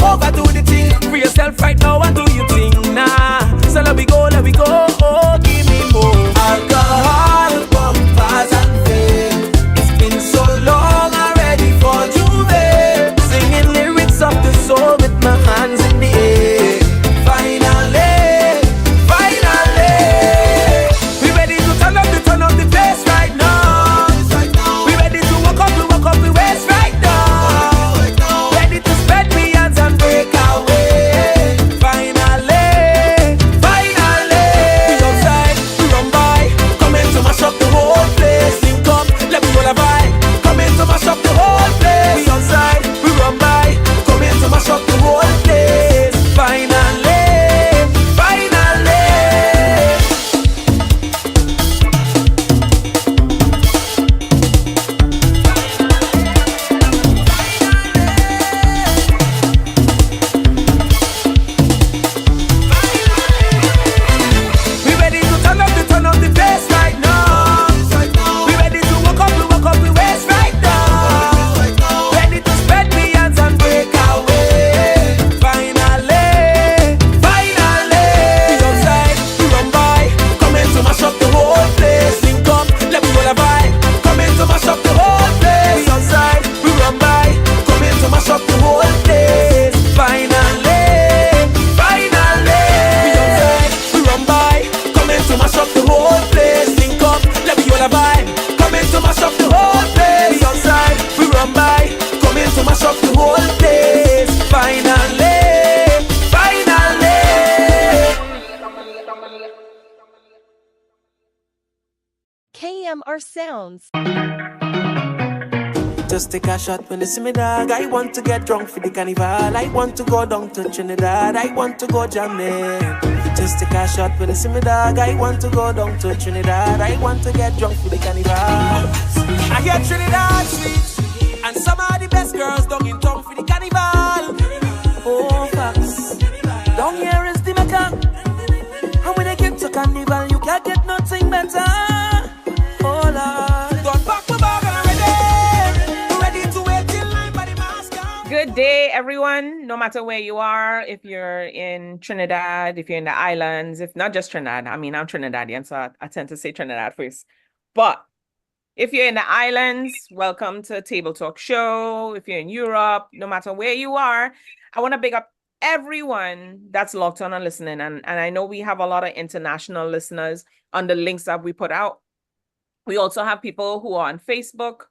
overdo the thing. Free yourself right now and do your thing. Nah, so let me our sounds. Just take a shot when you see me, dog. I want to get drunk for the carnival. I want to go down to Trinidad. I want to go jamming. Just take a shot when you see me, dog. I want to go down to Trinidad. I want to get drunk for the carnival. I hear Trinidad sweet, and some of the best girls down in town for the carnival. Oh, facts. Down here is the Mecca. And when they get to carnival, you can't get nothing better. Oh, Lord. Don't pack my bag and I'm ready to wait till line by the mask. Good day, everyone. No matter where you are, if you're in Trinidad, if you're in the islands, if not just Trinidad. I mean, I'm Trinidadian, so I tend to say Trinidad first. But if you're in the islands, welcome to Table Talk Show. If you're in Europe, no matter where you are, I want to big up everyone that's locked on and listening. And I know we have a lot of international listeners on the links that we put out. We also have people who are on Facebook,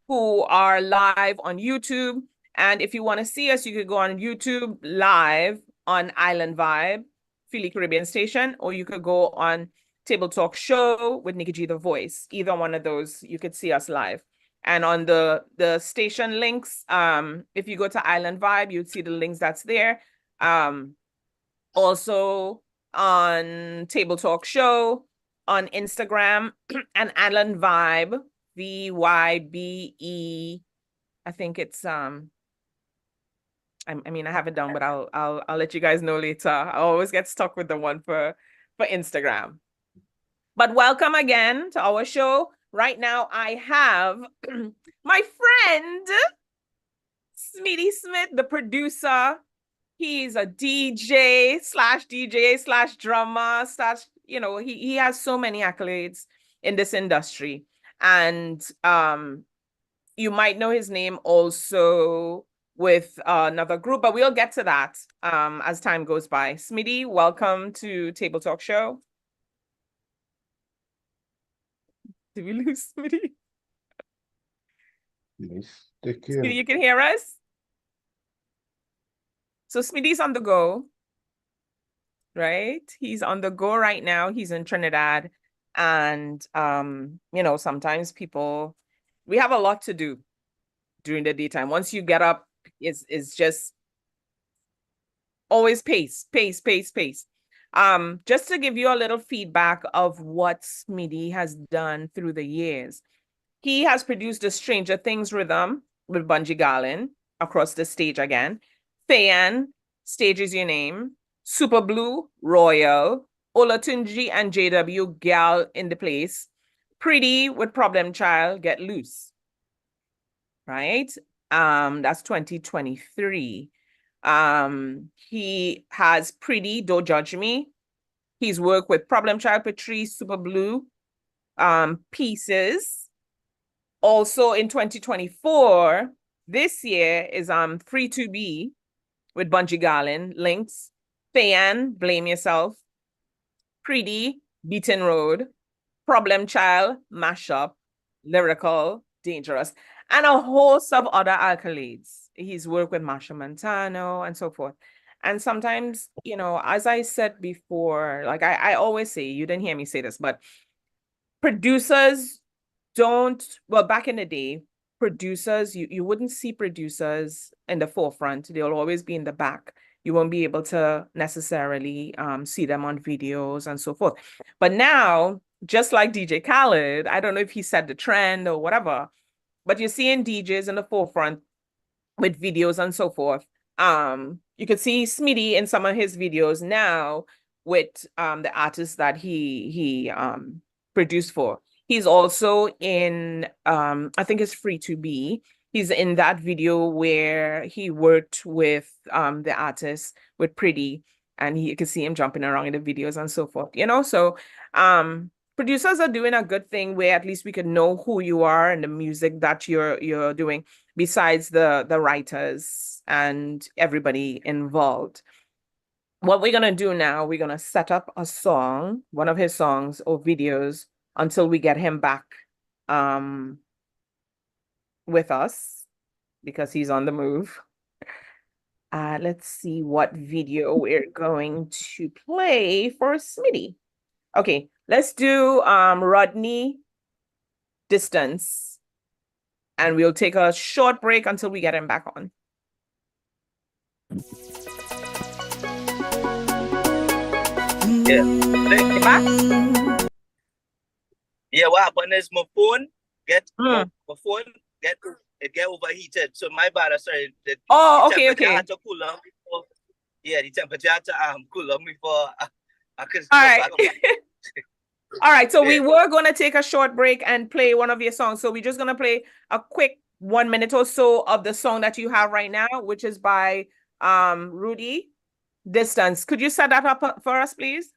who are live on YouTube. And if you want to see us, you could go on YouTube live on Island Vibe, Philly Caribbean Station, or you could go on Table Talk Show with Nikki G, the voice. Either one of those, you could see us live. And on the station links, if you go to Island Vibe, you'd see the links that's there. Also on Table Talk Show, on Instagram, and Island Vibe, VYBE. I think it's I mean, I have it down, but I'll let you guys know later. I always get stuck with the one for Instagram. But welcome again to our show. Right now, I have my friend, Smiddy Smith, the producer. He's a DJ slash drummer slash, you know, he has so many accolades in this industry. And you might know his name also with another group, but we'll get to that as time goes by. Smiddy, welcome to Table Talk Show. Did we lose Smiddy? Yes, take care. Smiddy, you can hear us? So Smiddy's on the go, right? He's on the go right now. He's in Trinidad. And, you know, sometimes we have a lot to do during the daytime. Once you get up, it's just always pace. Just to give you a little feedback of what Smiddy has done through the years. He has produced the Stranger Things rhythm with Bunji Garlin, Across the Stage Again, Fayan, Stage Is Your Name, Super Blue, Royal, Olatunji and JW, Gal in the Place, Pretty with Problem Child, Get Loose. Right? That's 2023. He has Pretty, Don't Judge Me. He's worked with Problem Child, Patrice, Super Blue, Pieces. Also in 2024, this year is Free to Be with Bunji Garlin, Links, Fayan, Blame Yourself, Pretty, Beaten Road, Problem Child, Mashup, Lyrical, Dangerous, and a host of other accolades. He's worked with Marsha Montano and so forth. And sometimes, you know, as I said before, like I always say, you didn't hear me say this, but producers back in the day, producers, you wouldn't see producers in the forefront. They'll always be in the back. You won't be able to necessarily see them on videos and so forth. But now, just like DJ Khaled, I don't know if he set the trend or whatever, but you're seeing DJs in the forefront with videos and so forth. You could see Smiddy in some of his videos now with the artists that he produced for. He's also in, I think it's Free to Be. He's in that video where he worked with the artist, with Pretty, and you can see him jumping around in the videos and so forth, you know? So producers are doing a good thing where at least we can know who you are and the music that you're doing, besides the writers and everybody involved. What we're gonna do now, we're gonna set up a song, one of his songs or videos, until we get him back with us, because he's on the move. Let's see what video we're going to play for Smiddy. Okay, let's do Rodney Distance. And we'll take a short break until we get him back on. Yeah. You back? Yeah, what happened is my phone my phone get overheated. So my bad, sorry. The temperature had to cool down before. Yeah, the temperature had to cool down before I could come back. All right, so we were going to take a short break and play one of your songs. So we're just going to play a quick 1 minute or so of the song that you have right now, which is by Rudy, Distance. Could you set that up for us, please?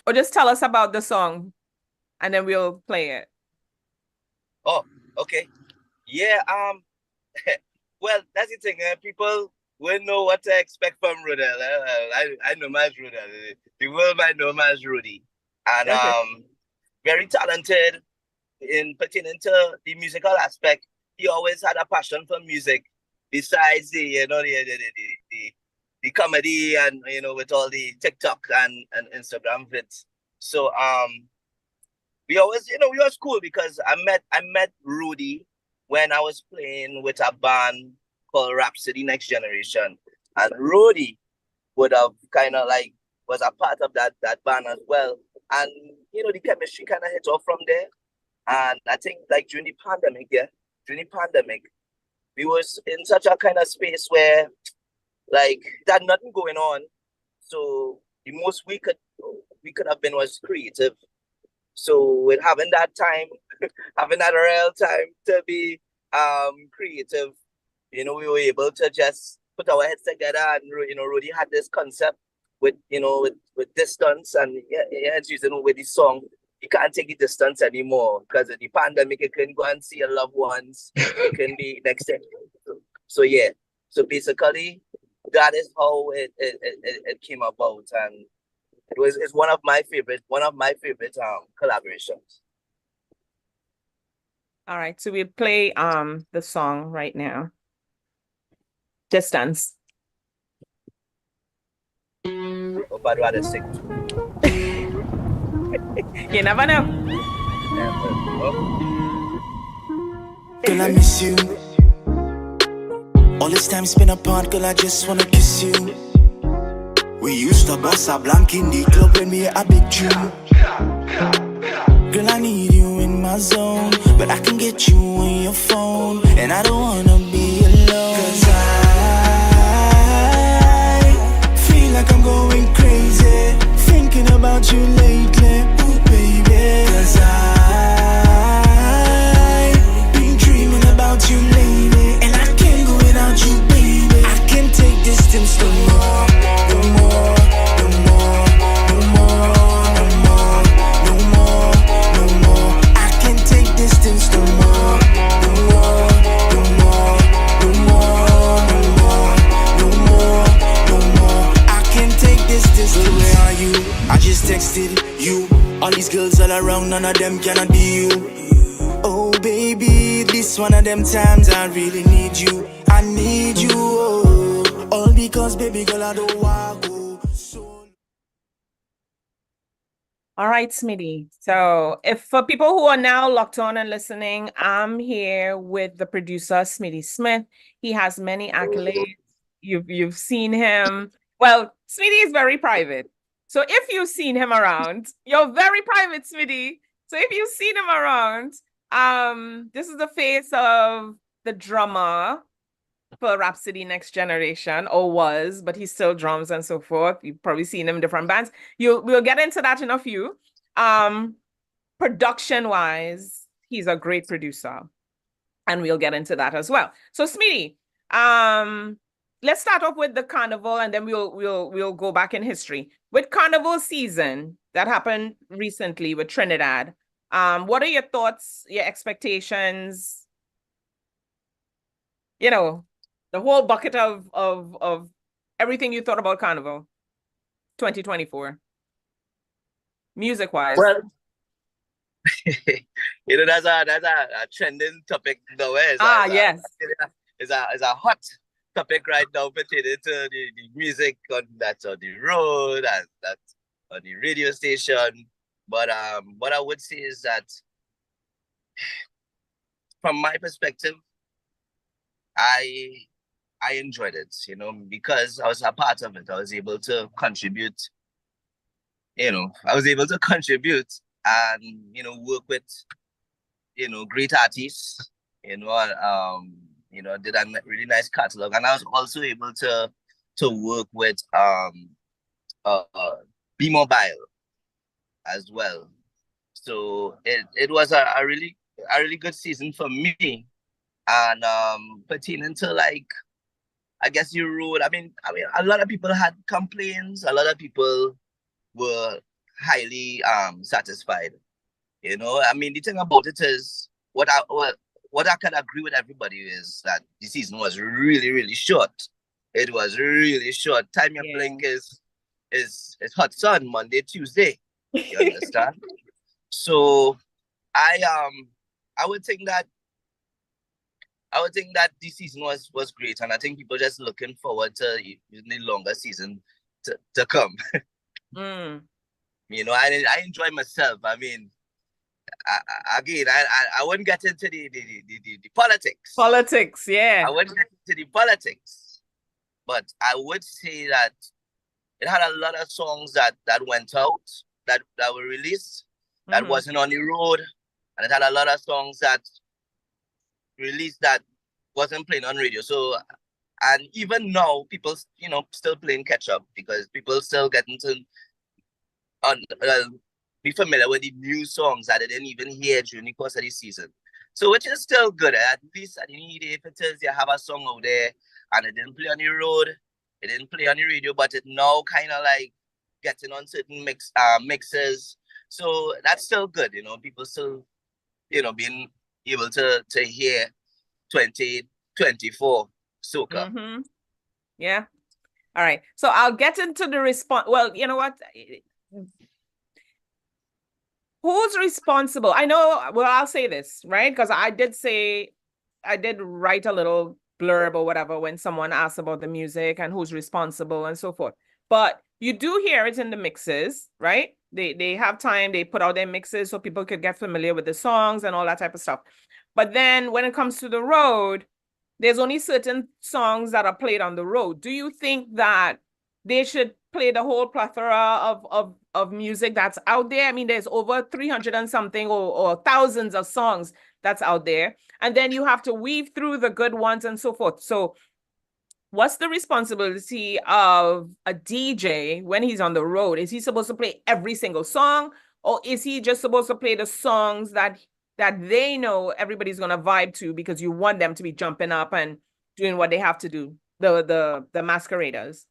Or just tell us about the song and then we'll play it. Oh, okay. Yeah, well, that's the thing. People will know what to expect from Rudy. I know him as Rudy. The world might know him as Rudy. And very talented in pertaining to the musical aspect. He always had a passion for music, besides the comedy and with all the TikTok and Instagram vids. So we always we was cool because I met Rudy when I was playing with a band called Rhapsody Next Generation, and Rudy would have kind of like was a part of that band as well, and the chemistry kind of hit off from there. And I think like during the pandemic, we was in such a kind of space where like there had nothing going on, so the most we could have been was creative. So with having that time, having that real time to be creative, we were able to just put our heads together, and Rudy had this concept with with distance, and as you know, with the song, you can't take the distance anymore because of the pandemic. You couldn't go and see your loved ones. You can be next to. So yeah. So basically, that is how it came about, and it's one of my favorite collaborations. All right, so we'll play the song right now. Distance. Hope I'd rather sing. You never know. Girl, I miss you. All this time spent apart, girl, I just wanna kiss you. We used to bust a blank in the club when we had a big tune. Girl, I need you in my zone, but I can get you on your phone, and I don't wanna be alone. 'Cause I feel like I'm going crazy, thinking about you lately, ooh baby. 'Cause I've been dreaming about you lately, and I can't go without you, baby. I can't take distance no more, no more, no more, no more, no more, no more, no more. I can't take distance no more, no more, no more, no more, no more, no more, no more. I can't take distance. Girl, where are you? I just texted you. All these girls all around, none of them cannot be you. Oh baby, this one of them times I really need you. I need you, oh. All because baby girl I don't want to go. All right, Smiddy. So if for people who are now locked on and listening, I'm here with the producer, Smiddy Smith. He has many accolades. You've seen him. Well, Smiddy is very private. So if you've seen him around, you're very private, Smiddy. So if you've seen him around, this is the face of the drummer for Rhapsody Next Generation, or was, but he still drums and so forth. You've probably seen him in different bands. We'll get into that in a few. Production-wise, he's a great producer, and we'll get into that as well. So Smiddy, let's start off with the carnival, and then we'll go back in history. With carnival season that happened recently with Trinidad, what are your thoughts, your expectations? The whole bucket of everything you thought about Carnival 2024, music-wise. Well, that's a trending topic now. Yes. It's a hot topic right now pertaining to the music that's on the road and that's on the radio station. But what I would say is that from my perspective, I enjoyed it, you know, because I was a part of it. I was able to contribute, you know, and, you know, work with, you know, great artists, you know, did a really nice catalog. And I was also able to work with B-Mobile as well. So it was a really good season for me. And pertaining to, like, I guess you road. I mean, a lot of people had complaints. A lot of people were highly satisfied. You know, I mean, the thing about it is what I can agree with everybody is that the season was really, really short. It was really short. Time you blink is hot sun, Monday, Tuesday. You understand? So I would think that this season was great, and I think people just looking forward to the longer season to come. You know, I enjoy myself. I mean, I wouldn't get into the politics. Politics, yeah. I wouldn't get into the politics, but I would say that it had a lot of songs that went out, that were released, that wasn't on the road, and it had a lot of songs that released that wasn't playing on radio. So, and even now, people, you know, still playing catch up because people still getting to be familiar with the new songs that they didn't even hear during the course of the season. So, which is still good. At least at the end of the day, if it is you have a song out there and it didn't play on the road, it didn't play on the radio, but it now kind of like getting on certain mixes. So that's still good, you know. People still, you know, being able to hear 2024 Soca. Yeah. All right. So I'll get into the response. Well, you know what? Who's responsible? I know, well, I'll say this, right? Because I did write a little blurb or whatever when someone asked about the music and who's responsible and so forth. But you do hear it in the mixes, right? They have time, they put out their mixes so people could get familiar with the songs and all that type of stuff. But then when it comes to the road, there's only certain songs that are played on the road. Do you think that they should play the whole plethora of music that's out there? I mean, there's over 300 and something or thousands of songs that's out there. And then you have to weave through the good ones and so forth. So what's the responsibility of a DJ when he's on the road? Is he supposed to play every single song? Or is he just supposed to play the songs that they know everybody's going to vibe to because you want them to be jumping up and doing what they have to do, the masqueraders?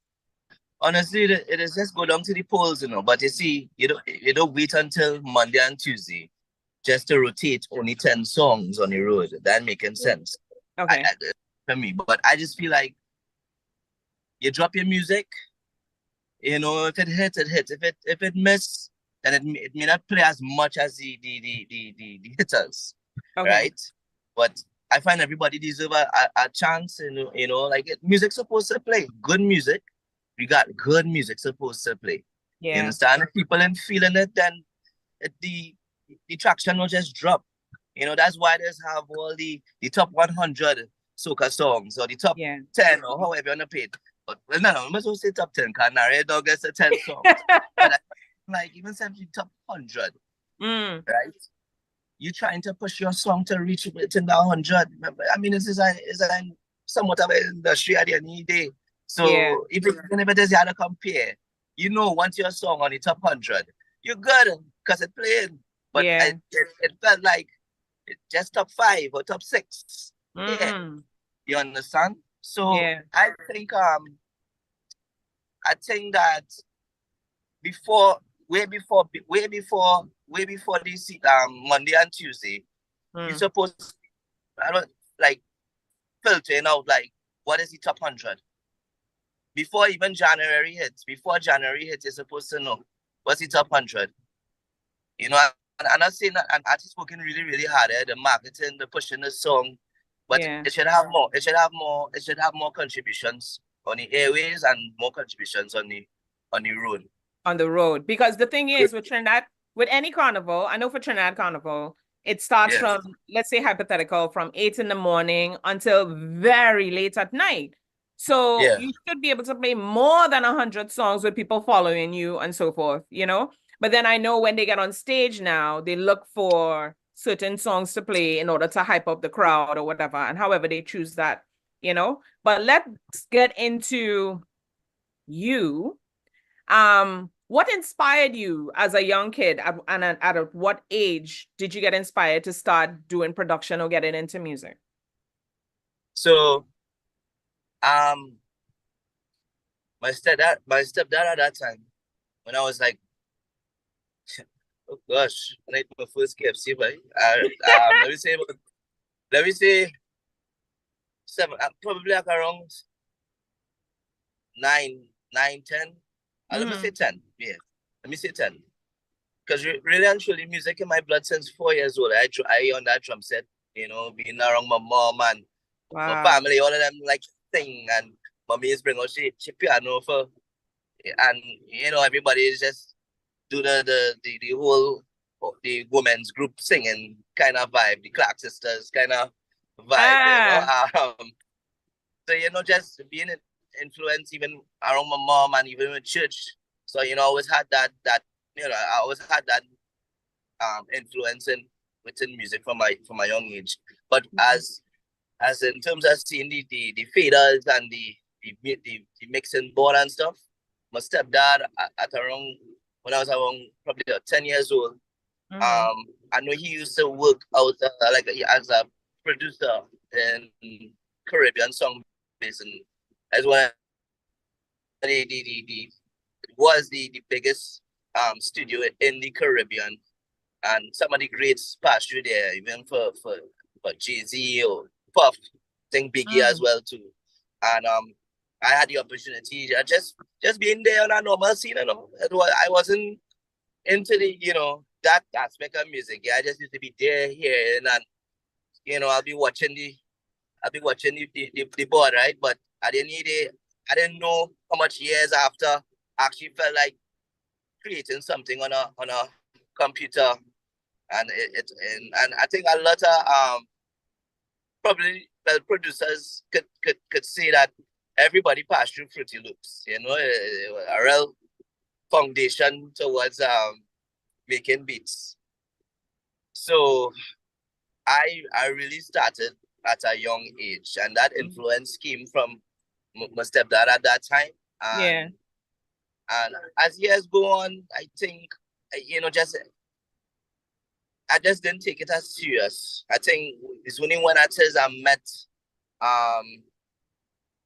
Honestly, it is just go down to the polls, you know. But you see, you don't wait until Monday and Tuesday just to rotate only 10 songs on the road. That making sense. Okay. For me. But I just feel like you drop your music, you know, if it hits, it hits. If it miss, then it may not play as much as the hitters, right? But I find everybody deserve a chance, you know, like music's supposed to play. Good music. We got good music supposed to play. Yeah. You understand? If people ain't feeling it, then the traction will just drop. You know, that's why there's have all the top 100 soca songs or the top 10 or however you want to pay. But well, no, I'm supposed to say top 10 because I don't get the 10 songs. But like even simply top 100, right? You trying to push your song to reach within the 100. I mean, it's somewhat of an industry at the end of the day. So even if it is you had to compare, you know, once your song on the top 100, you're good because it's playing. But it felt like it just top 5 or top 6. Yeah, you understand? So I think that way before this Monday and Tuesday, you're supposed filtering out like what is the top 100. Before even January hits, you're supposed to know what's the top 100. You know, I'm not saying that an artist working really, really hard at the marketing, the pushing the song, but it should have more. It should have more contributions on the airways and more contributions on the road. On the road, because the thing is with Trinidad, with any carnival, I know for Trinidad Carnival, it starts from, let's say hypothetical, from 8 in the morning until very late at night. So you should be able to play more than 100 songs with people following you and so forth, you know? But then I know when they get on stage now, they look for certain songs to play in order to hype up the crowd or whatever, and however they choose that, you know? But let's get into you. What inspired you as a young kid, and at what age did you get inspired to start doing production or getting into music? So, my stepdad at that time, when I was like, oh gosh, when I ate my first KFC, but let me say 7, probably like around 9, 10. Let me say 10. Yeah, let me say 10. Because really and truly, music in my blood since 4 years old. I on that drum set, you know, being around my mom and my family, all of them like sing, and mommy is bring out she piano for, and you know, everybody is just do the whole the women's group singing kind of vibe, the Clark sisters kind of vibe, you know. So you know, just being influenced even around my mom and even with church. So you know, I always had that you know, I always had that influence within music from my young age. But as in terms of seeing the faders and the mixing board and stuff, my stepdad at around when I was around probably 10 years old, I know he used to work out like as a producer in Caribbean song basin, as well. Was the biggest studio in the Caribbean, and some of the greats passed through there, even for Jay-Z or Puff, I think Biggie as well too. And I had the opportunity just being there on a normal scene, you know. I wasn't into the, you know, that aspect of music. Yeah, I just used to be there, here, and you know, I'll be watching the board, right? But I didn't know how much years after I actually felt like creating something on a computer, and and I think a lot of probably producers could say that everybody passed through Fruity Loops, you know, a real foundation towards making beats. So I really started at a young age, and that influence came from my stepdad at that time. And as years go on, I think, you know, I just didn't take it as serious. I think it's only when I met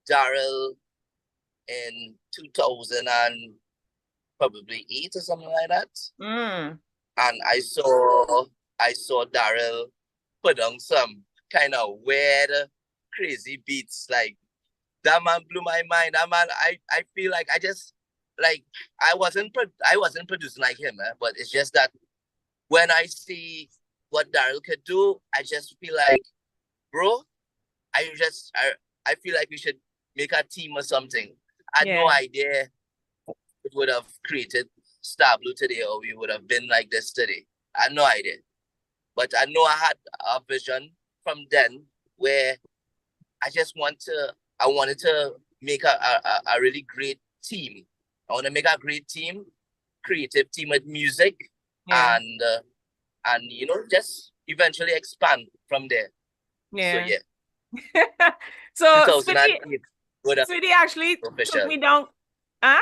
Daryl in 2000 and probably 8 or something like that. And I saw Daryl put on some kind of weird, crazy beats. Like, that man blew my mind. That man, I feel like I wasn't producing like him, but it's just that when I see what Daryl could do, I just feel like, bro, I feel like we should make a team or something. I had no idea it would have created Star Blue today, or we would have been like this today. I had no idea. But I know I had a vision from then where I wanted to make a really great team. I want to make a great team, creative team with music, and you know, just eventually expand from there. Yeah. So yeah. So Smiddy actually took me down.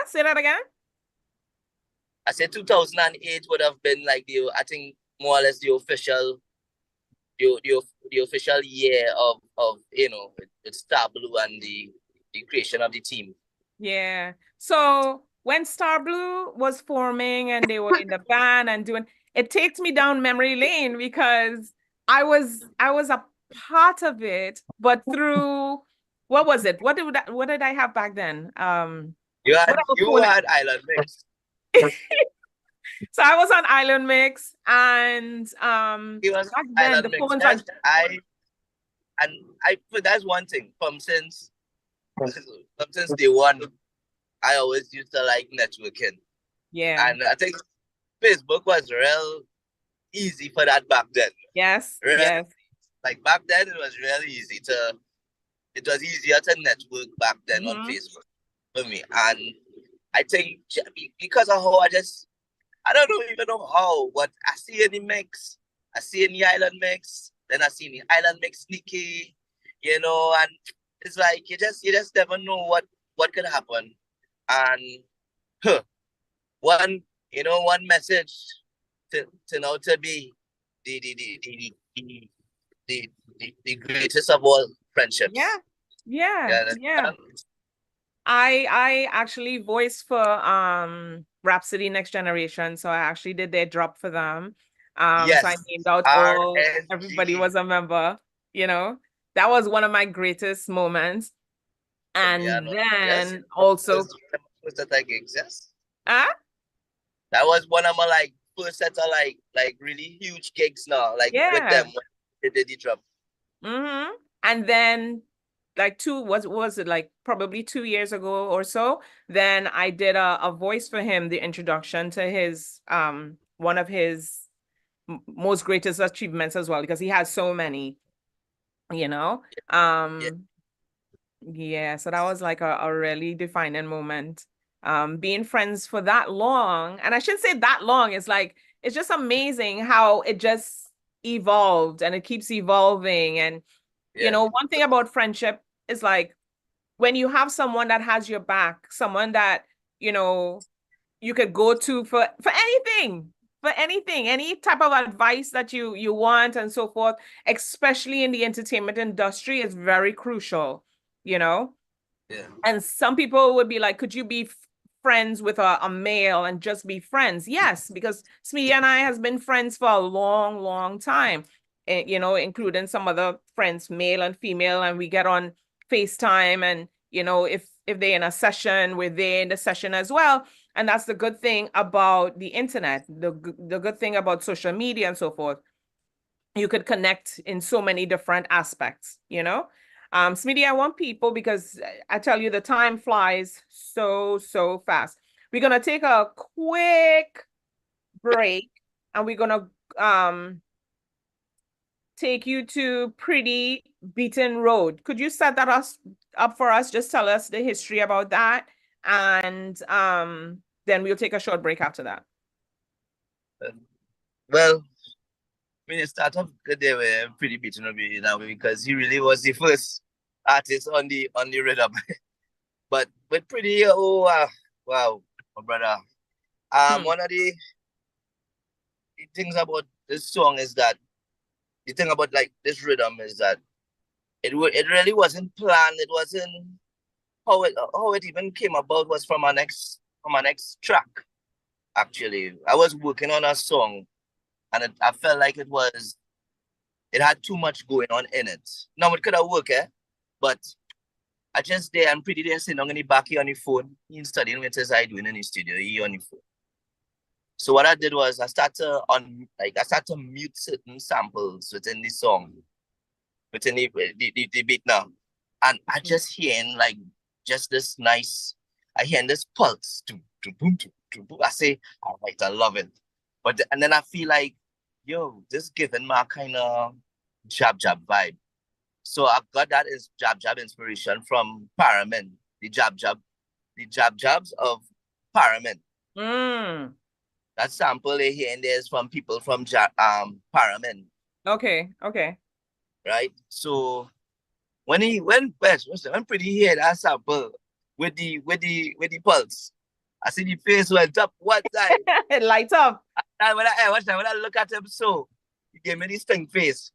Say that again. I said 2008 would have been like I think more or less the official year of you know, with Star Blue and the creation of the team. Yeah. So when Star Blue was forming and they were in the band and doing, it takes me down memory lane because I was a part of it, but through, what was it? What did I have back then? You had Island Mix. So I was on Island Mix, and he was back then Island the Mix. phones But that's one thing since day one, I always used to like networking. Yeah. And I think Facebook was real easy for that back then. Yes, Real, yes. like back then, it was really easy to. It was easier to network back then on Facebook for me, and I think because of how I don't even know how, but I see in the mix, I see in the island mix, then I see in the island mix Nikki, and it's like you just never know what could happen, and one message to be the greatest of all friendships. Yeah. I actually voiced for Rhapsody Next Generation, so I actually did their drop for them. Yes. So I named out everybody was a member, That was one of my greatest moments. And then also was that like exist? Huh? That was one of my first set of like really huge gigs now, with them when they did the drop. And then was it like probably 2 years ago or so, then I did a voice for him, the introduction to his one of his most greatest achievements as well, because he has so many, so that was like a really defining moment. Being friends for that long, and I shouldn't say that long, it's just amazing how it just evolved and it keeps evolving. And one thing about friendship is when you have someone that has your back, someone that you could go to for anything, any type of advice that you want and so forth, especially in the entertainment industry, is very crucial, And some people would be like, could you be friends with a male and just be friends? Yes, because Smiddy and I has been friends for a long, long time, including some other friends, male and female, and we get on FaceTime, and if they're in a session, we're there in the session as well. And that's the good thing about the internet, the good thing about social media and so forth. You could connect in so many different aspects, Smiddy, I want people, because I tell you, the time flies so fast. We're going to take a quick break, and we're going to take you to Pretty Beaten Road. Could you set that up for us? Just tell us the history about that, and then we'll take a short break after that. Well, when you start off the day with Pretty Beaten Road, because he really was the first artist on the rhythm. But with Pretty, wow, my brother. One of the things about this song is that the thing about this rhythm is that it really wasn't planned. It wasn't how it even came about. Was from our next track. Actually, I was working on a song, and I felt like it had too much going on in it. Now it could have worked, but I just there and Pretty there sitting on the back here on the phone. He studying what I doing in the studio. He on the phone. So what I did was I started to mute certain samples within the song, within the beat now, and I just hearing just this nice. I hear this pulse. I say, all right, I love it. And then I feel like, yo, this giving my kind of jab vibe. So I got that jab inspiration from Paramin, the jabs of Paramin. That sample they hear in there is from people from Paramin. Okay. Right. So when Pretty hear that sample with the pulse, I see the face went up one time. It lights up. And when I look at him, so he gave me this thing face.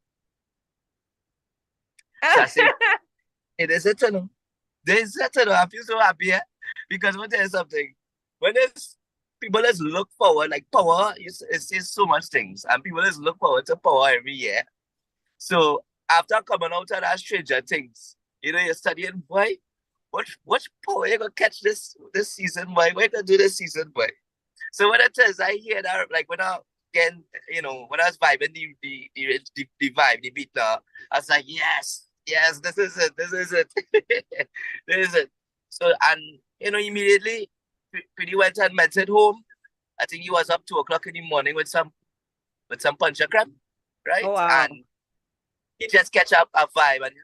So I say, it is a tunnel. There's a tunnel. I feel so happy, because I'll tell you something. When people just look forward, like power, it says so much things, and people just look forward to power every year. So after coming out of that Stranger Things, you're studying, boy, what power you gonna catch this season, boy? What you gonna do this season, boy? So when it says, I hear that, when I when I was vibing the vibe, the beat now, I was like, yes, this is it. This is it. So, and immediately Pretty went and met at home, I think he was up 2 o'clock in the morning with some puncher crab, right? Oh, wow. And he just catch up a vibe, and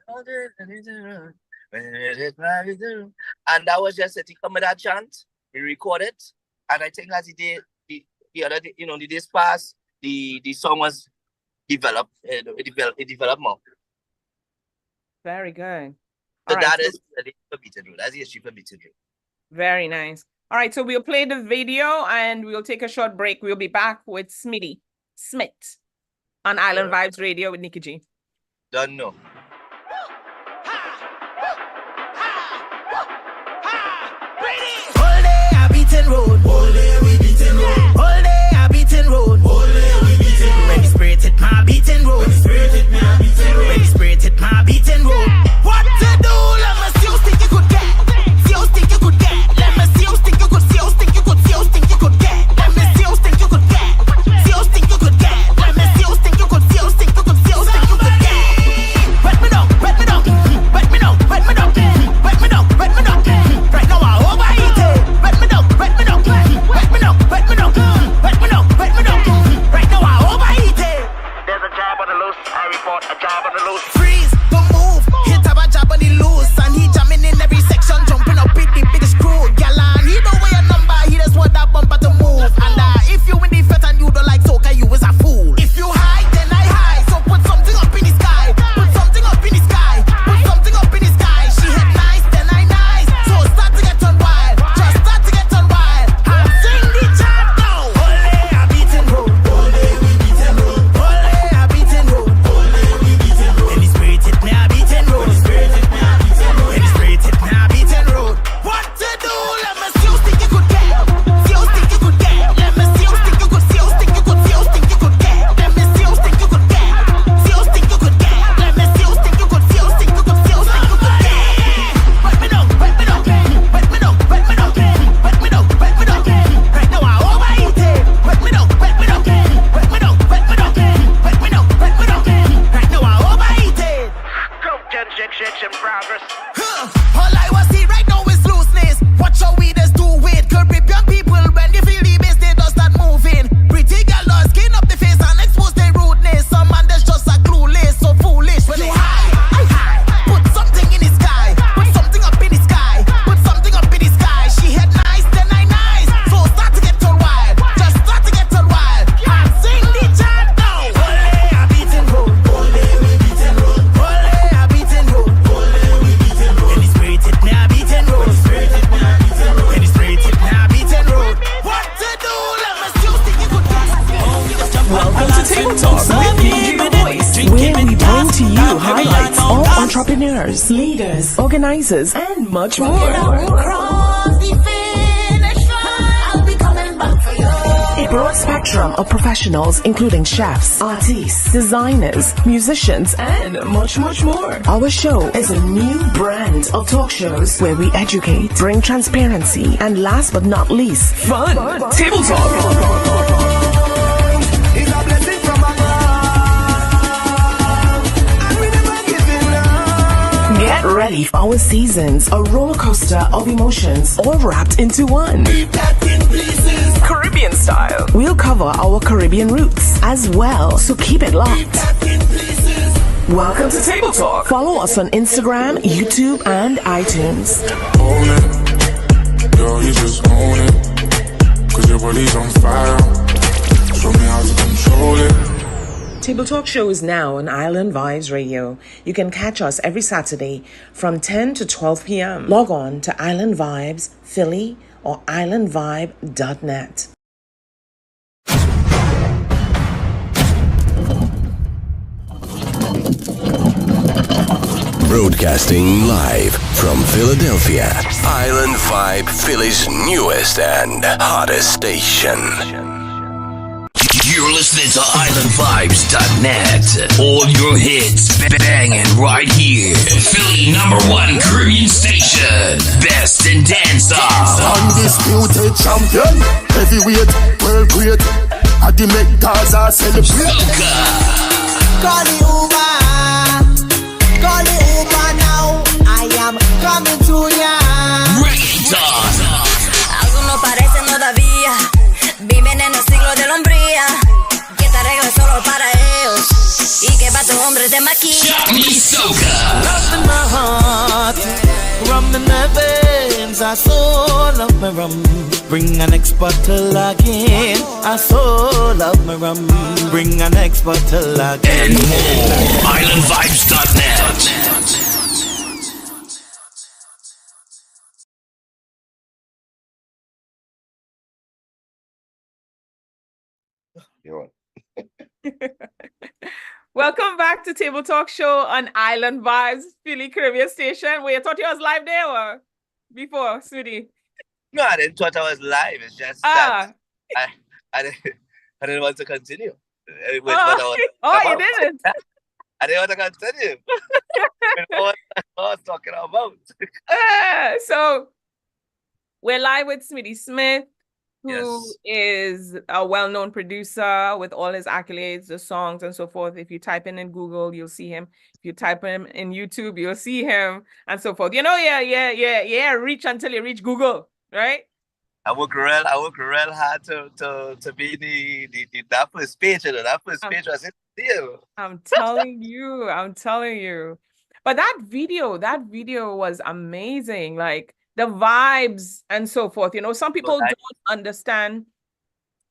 that was just it. He come with that chant, he recorded it, and I think as he did the other day, the days past, the song was developed. It developed more. Very good. So All right, that is the Beaten Road. That's the history for Beaten Road. very nice. All right, so we'll play the video and we'll take a short break. We'll be back with Smiddy Smith on Island Vibes Radio with Nikki G. Don't know. All day I Beaten Road. All day we Beaten Road. All day I Beaten Road. All day we Beaten Road. When the spirit hit my Beaten Road. When the spirit hit my Beaten Road. When the spirit hit my Beaten Road. What to do? Let me see how think you could get. See how think you could get. Let me see how think you could. See how think you could. See how think you could get. Let me see how think you could get. See how think you could get. Let me see how think you could. See how think you could. See how think you could get. Wet me down. Wet me down. Wet me down. Wet me down. Wet me down. Wet me down. Right now I overeat it. Wet me down. Wet me down. Wet me down. Wet me down. Wet me down. Wet me down. Right now I overeat it. There's a job on the loose. I report a job on the loose. Freeze, don't move. Hit have a job on the loose, and he jamming in every section, jumping up with the biggest crew. Galan, he don't wear a number, he just want that bumper to move. And if you in the fete and you don't like soca, you is a fool. If you high, then I high. So put something up in the sky. Put something up in the sky. Put something up in the sky. She hit nice, then I nice. So start to get on wild. Just start to get on wild. And sing the chant now. Ole, I Beaten Road. Ole, we Beaten Road. Ole, I Beaten Road. Ole, we Beaten Road. And the spirit hit me, I Beaten Road. The spirit hit me, I Beaten Road. And the spirit hit me, I Beaten Road. What to do? Let me see how think you could get. See how think you could get. Let me see how think you could. See how think you could. See how think you could get. Let me see how think you could get. See how think you could get. Let me see how think you could. See how think you could. See how think you could get. Wet me down. Wet me down. Wet me down. Wet me down. Wet me down. Wet me down. Right now I overeat it. Wet me down. Wet me down. Wet me down. Wet me down. Wet me down. Wet me down. Right now I overeat it. Go, Jen, progress. All I was see right now is looseness. Watch how we just do it. Caribbean people, when they feel the bass, they just start moving. Pretty girl, skin up the face and expose their rudeness. Some man that's just a clueless, so foolish. When you high, put something in the sky. Put something up in the sky. Put something up in the sky. She had nice, then I nice. So start to get all wild. Just start to get all wild. And sing the chant now. Ole, I Beaten Road. Ole, we Beaten Road. Ole, I Beaten Road. Ole, we Beaten Road. And the spirit hit me, I Beaten Road. The spirit hit me, I Beaten Road. And the spirit hit me, I Beaten Road. What to do? Let me see how think you could get. Welcome to Table Talk with DJ Voice, where we bring to you highlights of entrepreneurs, leaders, organizers, and much more. A broad spectrum of professionals, including chefs, artists, designers, musicians, and much more. Our show is a new brand of talk shows where we educate, bring transparency, and last but not least, fun. Table Talk. It's a blessing from above, and we never giving up. Get ready for our seasons, a roller coaster of emotions, all wrapped into one. Keep that in pieces. Caribbean style. We'll cover our Caribbean roots as well, so keep it locked. Keep that in pieces. Welcome to Table Talk. Follow us on Instagram, YouTube, and iTunes. Own it, girl, you just own it. Cause your body's on fire. Show me how to control it. Table Talk Show is now on Island Vibes Radio. You can catch us every Saturday from 10 to 12 p.m. Log on to Island Vibes Philly or islandvibe.net. Broadcasting live from Philadelphia, Island Vibe, Philly's newest and hottest station. You're listening to IslandVibes.net. All your hits banging right here. Philly #1 Caribbean station. Best in dance-off. Undisputed champion, heavyweight, world great. At the Gaza celebrate. Soca. Call the Uber. Call the Uber now. I am coming to ya. Reggaeton. Algunos parecen todavía. Vive hombre te maquilla. Soca. Love in my heart, rum in the veins. I so love my rum. Bring an next bottle again. I so love my rum. Bring an next bottle again. And more. IslandVibes.net. Welcome back to Table Talk Show on Island Vibes, Philly Caribbean Station. Wait, I thought you was live there or before, Smiddy? No, I didn't thought I was live. It's just that I didn't want to continue with what I was you didn't? I didn't want to continue. What I was talking about. So we're live with Smiddy Smith, who is a well-known producer with all his accolades, the songs and so forth. If you type in Google, you'll see him. If you type him in YouTube, you'll see him and so forth. You know, reach until you reach Google, right? I work real hard to be the that first page, you know, that first page was a deal. I'm telling you. But that video was amazing. Like the vibes and so forth. You know, some people don't understand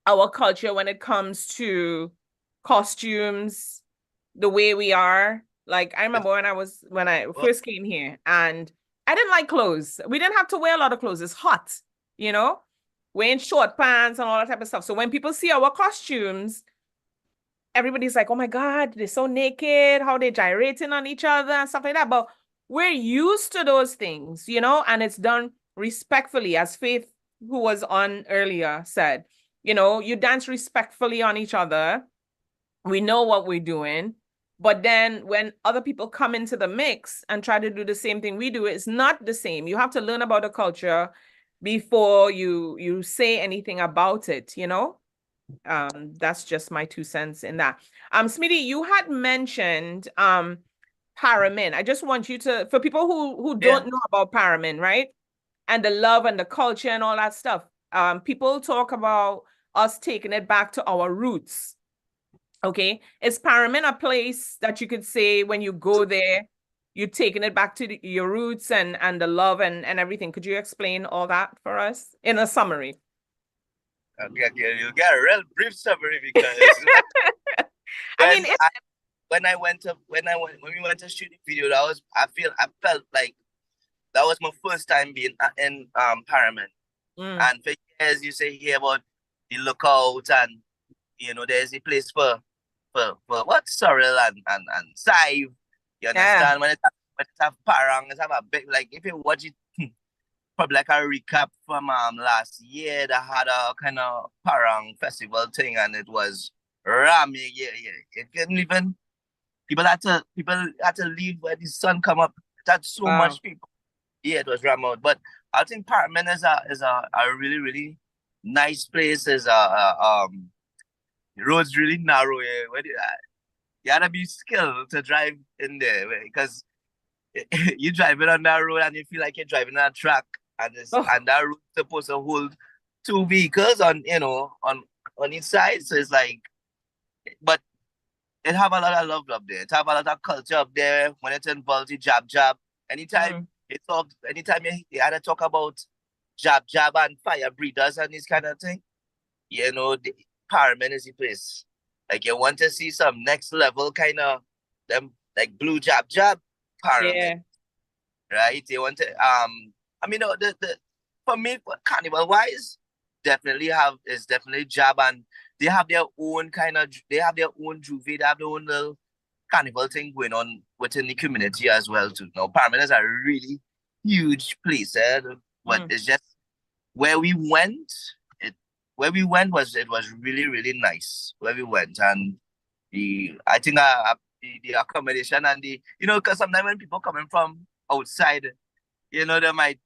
our culture when it comes to costumes, the way we are. Like I remember when I first came here and I didn't like clothes. We didn't have to wear a lot of clothes. It's hot, you know, wearing short pants and all that type of stuff. So when people see our costumes, everybody's like, oh my God, they're so naked, how they're gyrating on each other and stuff like that. But we're used to those things, you know, and it's done respectfully, as Faith, who was on earlier, said. You know, you dance respectfully on each other. We know what we're doing. But then when other people come into the mix and try to do the same thing we do, it's not the same. You have to learn about the culture before you say anything about it, you know? That's just my 2 cents in that. Smiddy, you had mentioned Paramin. I just want you to, for people who don't know about Paramin, right? And the love and the culture and all that stuff. People talk about us taking it back to our roots. Okay. Is Paramin a place that you could say when you go there, you're taking it back to your roots and the love and everything? Could you explain all that for us in a summary? You got a real brief summary because when we went to shoot the video, I felt like that was my first time being in Paramin. And for years you say here about the lookout and you know there's a place for what Sorrel and Sive. You understand? When it have Parang, it have a big, like if you watch it probably like a recap from last year that had a kind of Parang festival thing and it was ram. It couldn't even people had to leave where the sun come up. It had so much people. Yeah, it was ram out. But I think Paramin is a really, really nice place. Is the road's really narrow. You gotta be skilled to drive in there because you driving on that road and you feel like you're driving on a track, and and that road is supposed to hold 2 vehicles on each side. So it's like, but it have a lot of love up there. It have a lot of culture up there when it's involved in jab. Anytime you had to talk about jab and fire breathers and this kind of thing, you know, the Paramin is the place. Like you want to see some next level kind of them like blue jab Paramin, right? You want to I mean, the for me, carnival wise, definitely jab, and they have their own juve, they have their own little carnival thing going on within the community as well too. Now Paramin is a really huge place, but it's just where we went was really, really nice where we went, and I think the accommodation and because sometimes when people coming from outside, you know, they might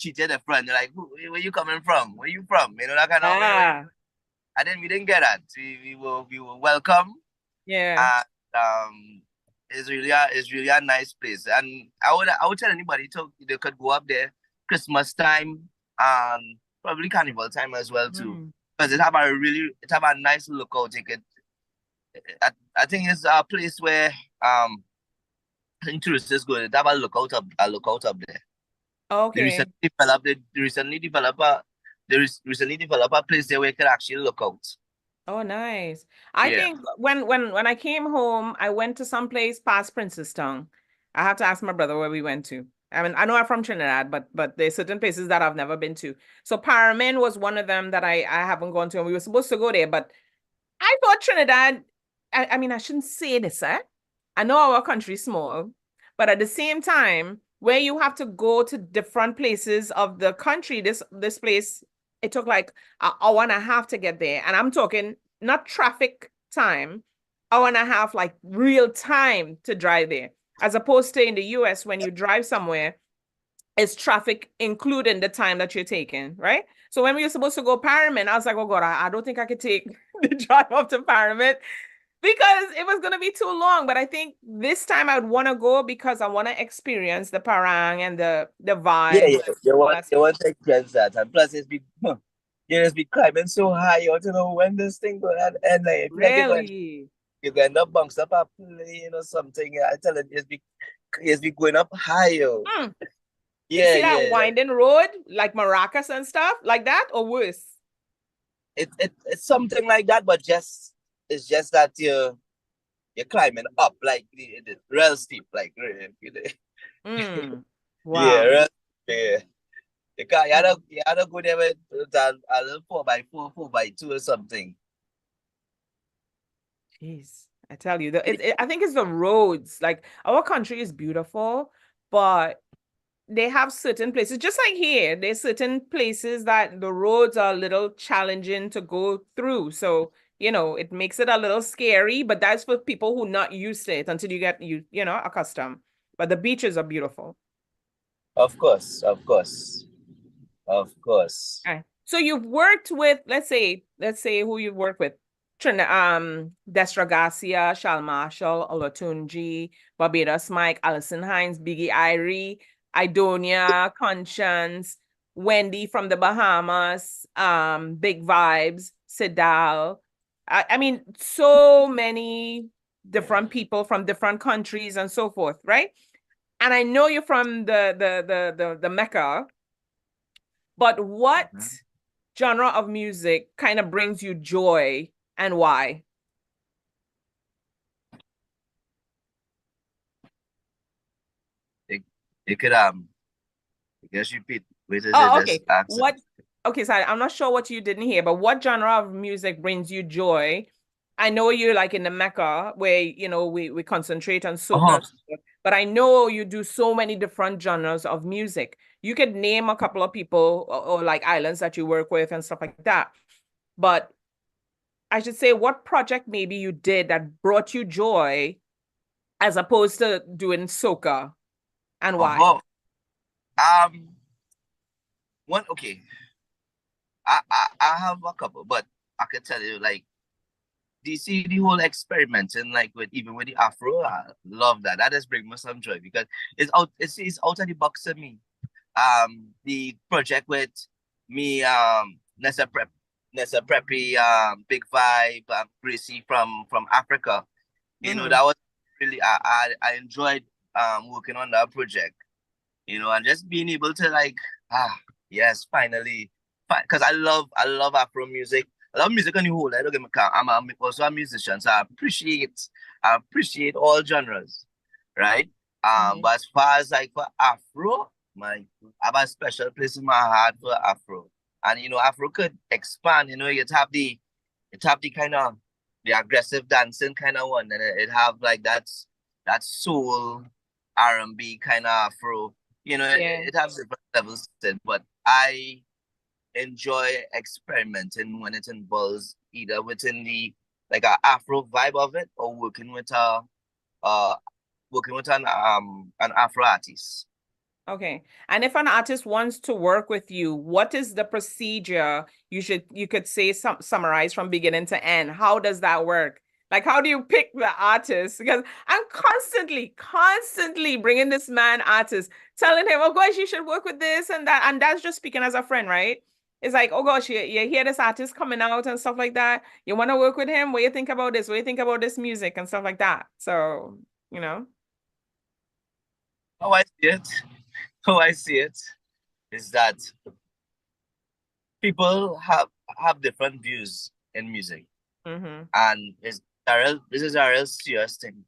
treat you different. They're like, where you coming from? Where you from? You know, that kind of way. And then we didn't get that. We were welcome. Yeah. And it's really a nice place. And I would tell anybody they could go up there Christmas time and probably carnival time as well too. Because it have a nice lookout. I think it's a place where I think tourists go. They have a lookout up there. They Okay. recently developed a place there where you can actually look out. Oh, nice. I Yeah. think when I came home, I went to some place past Princestown. I have to ask my brother where we went to. I mean, I know I'm from Trinidad, but there's certain places that I've never been to. So Paramin was one of them that I haven't gone to, and we were supposed to go there, but I thought Trinidad, I mean, I shouldn't say this, eh? I know our country's small, but at the same time, where you have to go to different places of the country, this place, it took like an hour and a half to get there. And I'm talking not traffic time, hour and a half, like real time to drive there. As opposed to in the US, when you drive somewhere, it's traffic including the time that you're taking, right? So when we were supposed to go Parliament, I was like, oh God, I don't think I could take the drive up to Parliament because it was going to be too long. But I think this time I would want to go because I want to experience the parang and the Yeah, vibes. You want to experience that, and plus you just be climbing so high. You want to know when this thing going to end. Like, if Really? you're going to bounce up a plane or something. I tell you, just be going up higher. Yeah, see that winding road like Maracas and stuff like that, or worse? It's something like that, but it's just that you're climbing up like the real steep, like Wow. yeah. You had to go there with a little 4x4, 4x2 or something. Jeez, I tell you, I think it's the roads. Like our country is beautiful, but they have certain places, just like here, there's certain places that the roads are a little challenging to go through. So, it makes it a little scary, but that's for people who not used to it until you get accustomed. But the beaches are beautiful. Of course. Okay. So you've worked with, let's say who you've worked with. Destra Garcia, Shal Marshall, Olatunji, Barbados Mike, Allison Hines, Biggie Irie, Idonia, Conscience, Wendy from the Bahamas, Big Vibes, Sedal. I mean, so many different people from different countries and so forth, right? And I know you're from the Mecca, but what genre of music kind of brings you joy and why? You could I guess repeat. Okay. Okay, sorry, I'm not sure what you didn't hear, but what genre of music brings you joy? I know you're like in the Mecca where we concentrate on soca, but I know you do so many different genres of music. You could name a couple of people or like islands that you work with and stuff like that. But I should say, what project maybe you did that brought you joy as opposed to doing soca, and why? Okay. I have a couple, but I can tell you, like, do you see the whole experimenting, like even with the Afro? I love that. That just brings me some joy because it's out of the box to me. The project with me, Nessa Preppy, Big Vibe, Gracie from Africa. That was really I enjoyed working on that project. And just being able to yes, finally, because I love Afro music. I love music on the whole. I don't get me I'm also a musician, so I appreciate all genres, right? But as far as like for Afro, I have a special place in my heart for Afro. And Afro could expand. You'd have the kind of the aggressive dancing kind of one, and it have like that soul R&B kind of Afro. It has different levels, but I enjoy experimenting when it involves either within the like a Afro vibe of it or working with an Afro artist. Okay. And if an artist wants to work with you, what is the procedure you could say summarize from beginning to end? How does that work? Like, how do you pick the artist? Because I'm constantly bringing this man artist, telling him, oh gosh, you should work with this and that. And that's just speaking as a friend, right? it's like, oh gosh, you hear this artist coming out and stuff like that. You want to work with him? What do you think about this? What do you think about this music and stuff like that? So, you know. How I see it, how I see it is that people have different views in music. And this is a real serious thing,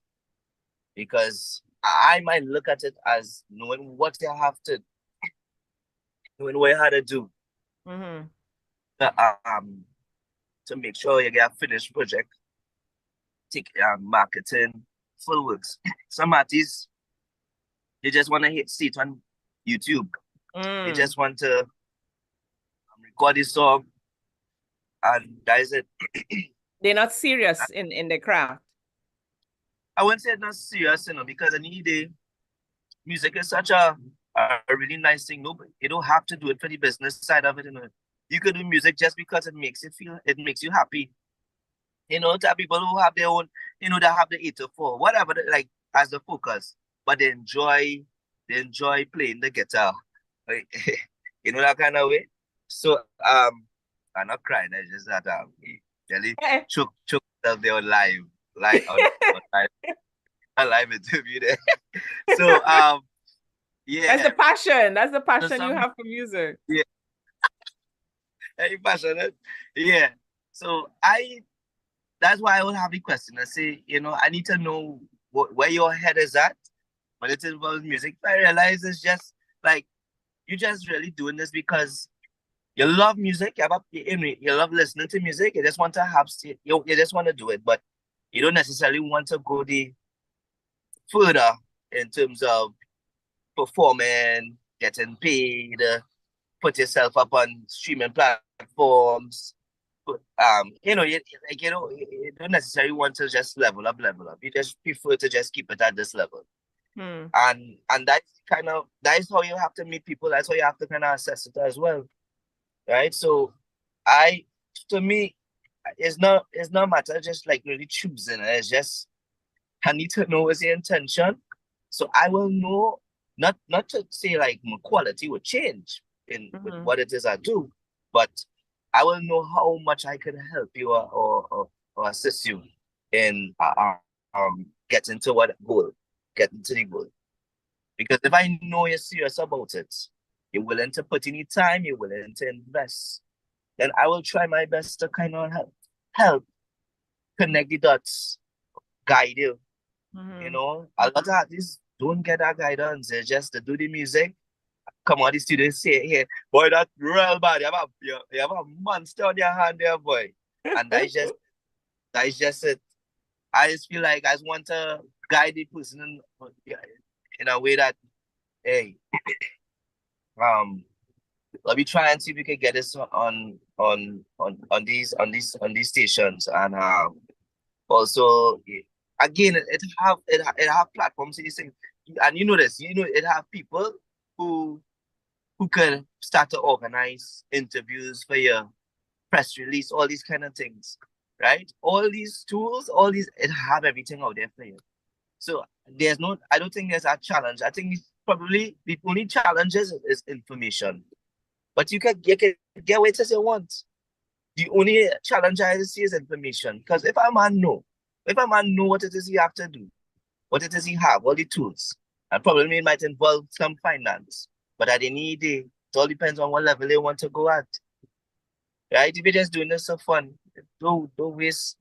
because I might look at it as knowing what you have to, knowing what you had to do to make sure you get a finished project, take marketing, full works. Some artists, they just want to see it on YouTube. They just want to record this song, and that is it. They're not serious in the craft. I wouldn't say not serious, because at the end of the day, music is such a really nice thing. No, you don't have to do it for the business side of it. You could do music just because it makes you happy. There are people who have their own, they have the 8 to 4, whatever, like as the focus, but they enjoy playing the guitar, right? That kind of way. So I'm not crying. I just that really choke themselves there on live a live interview there. So yeah, that's the passion you have for music. Yeah. Very passionate. Yeah. So that's why I will have the question. I say, I need to know where your head is at when it involves music. I realize it's just like you're just really doing this because you love music. You love listening to music. You just want to you just want to do it, but you don't necessarily want to go the further in terms of performing, getting paid, put yourself up on streaming platforms. You don't necessarily want to just level up. You just prefer to just keep it at this level. And that's how you have to meet people. That's how you have to kind of assess it as well, right? So to me, it's not matter just like really choosing. It's just I need to know what's the intention, so I will know not to say like my quality will change with what it is I do, but I will know how much I can help you or assist you in getting to the goal. Because if I know you're serious about it, you're willing to put in your time, you're willing to invest, then I will try my best to kind of help connect the dots, guide you. A lot of artists don't get that guidance. They just do the music, come on the studio and say, hey, boy, that's real bad. You have a monster on your hand there, boy. And that's just it. I just feel like I just want to guide the person in a way that, hey, let me try and see if we can get this on these stations. And also, again, it have platforms in this thing. And it have people who can start to organize interviews for your press release, all these kind of things, right? All these tools, it have everything out there for you. So I don't think there's a challenge. I think it's probably the only challenge is information. But you can get what you want. The only challenge I see is information. Because if a man know what it is he have to do, what it is he have, all the tools, and probably it might involve some finance. But at the end of the day, it all depends on what level they want to go at. Right? If you're just doing this for fun, don't waste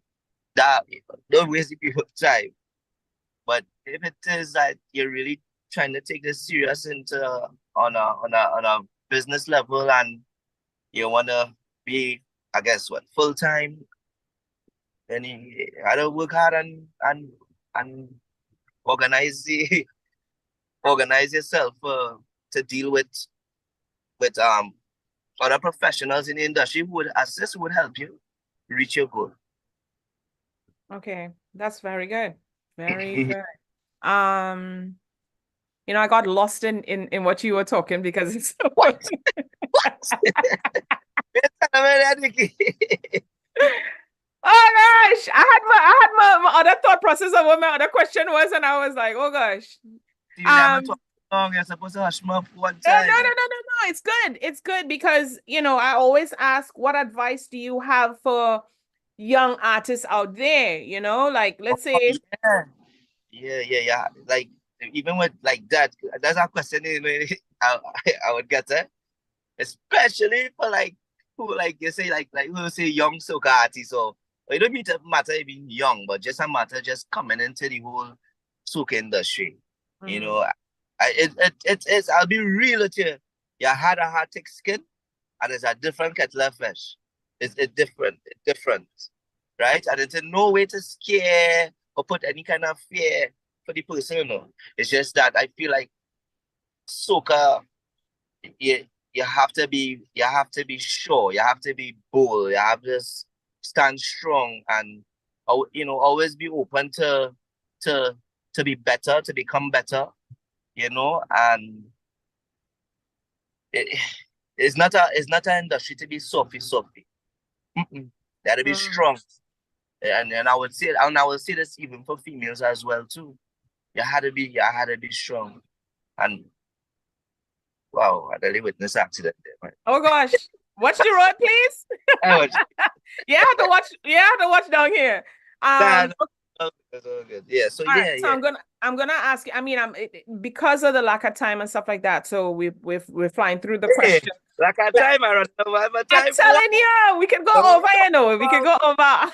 that. Don't waste the people's time. But if it is that you're really trying to take this serious on a business level, and you want to be, I guess, full time, then you gotta work hard and organize yourself to deal with other professionals in the industry who would assist, who would help you reach your goal. Okay, that's very good. Very good. I got lost in what you were talking because it's so what? Oh gosh, I had my other thought process of what my other question was, and I was like, oh gosh. You never talk long. You're supposed to hush me up one No, time. no. It's good. It's good because, I always ask, what advice do you have for young artists out there? Like, let's say. Yeah. Like, even with like that, that's a question I would get to. Especially for like who, like you say, like who say young soca artists, or it don't mean to matter being young, but just a matter just coming into the whole soca industry. It's I'll be real with you. You had a hard thick skin, and it's a different kettle of fish. It's different, right? And it's in no way to scare or put any kind of fear for the person. It's just that I feel like soca, you have to be sure, you have to be bold, you have to stand strong, and always be open to be better, to become better, and it's not an industry to be soft. You gotta be strong. And I would say this even for females as well too. You had to be strong. And wow, I really witnessed accident there, man. Oh gosh. Watch the road, please. You have to watch down here. Good. Yeah. So right, so I'm gonna ask you. I mean, because of the lack of time and stuff like that. So we're flying through the question. Lack of time, I don't have time. I'm telling you, we can go over. We can go over.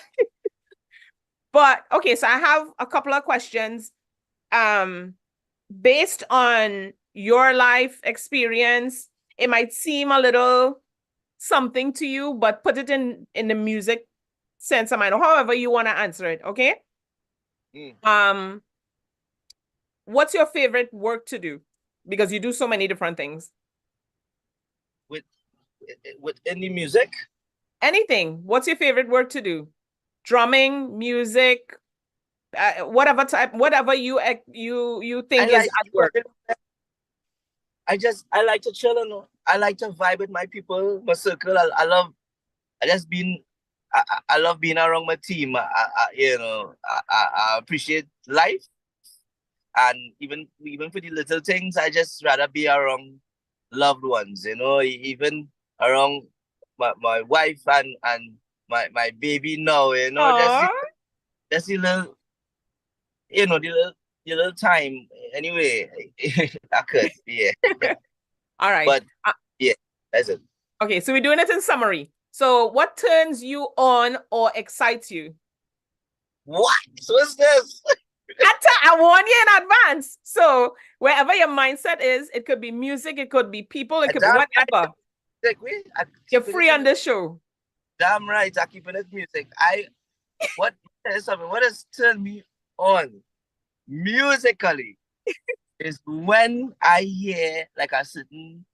But okay, so I have a couple of questions. Based on your life experience, it might seem a little something to you, but put it in the music sense of mind, or however you want to answer it. Okay. What's your favorite work to do? Because you do so many different things. With any music? Anything. What's your favorite work to do? Drumming, music, whatever you think is at work. I like to chill, I like to vibe with my people, my circle. I love being around my team. I appreciate life, and even for the little things, I just rather be around loved ones. Even around my wife and my baby now. Just the little, the little time. Anyway, I could, yeah. All right. But yeah, that's it. Okay, so we're doing it in summary. So what turns you on or excites you? What? What's this? I warn you in advance. So wherever your mindset is, it could be music, it could be people, it could be whatever. You're free on this show. Damn right, I keep it music. What has turned me on musically is when I hear like a certain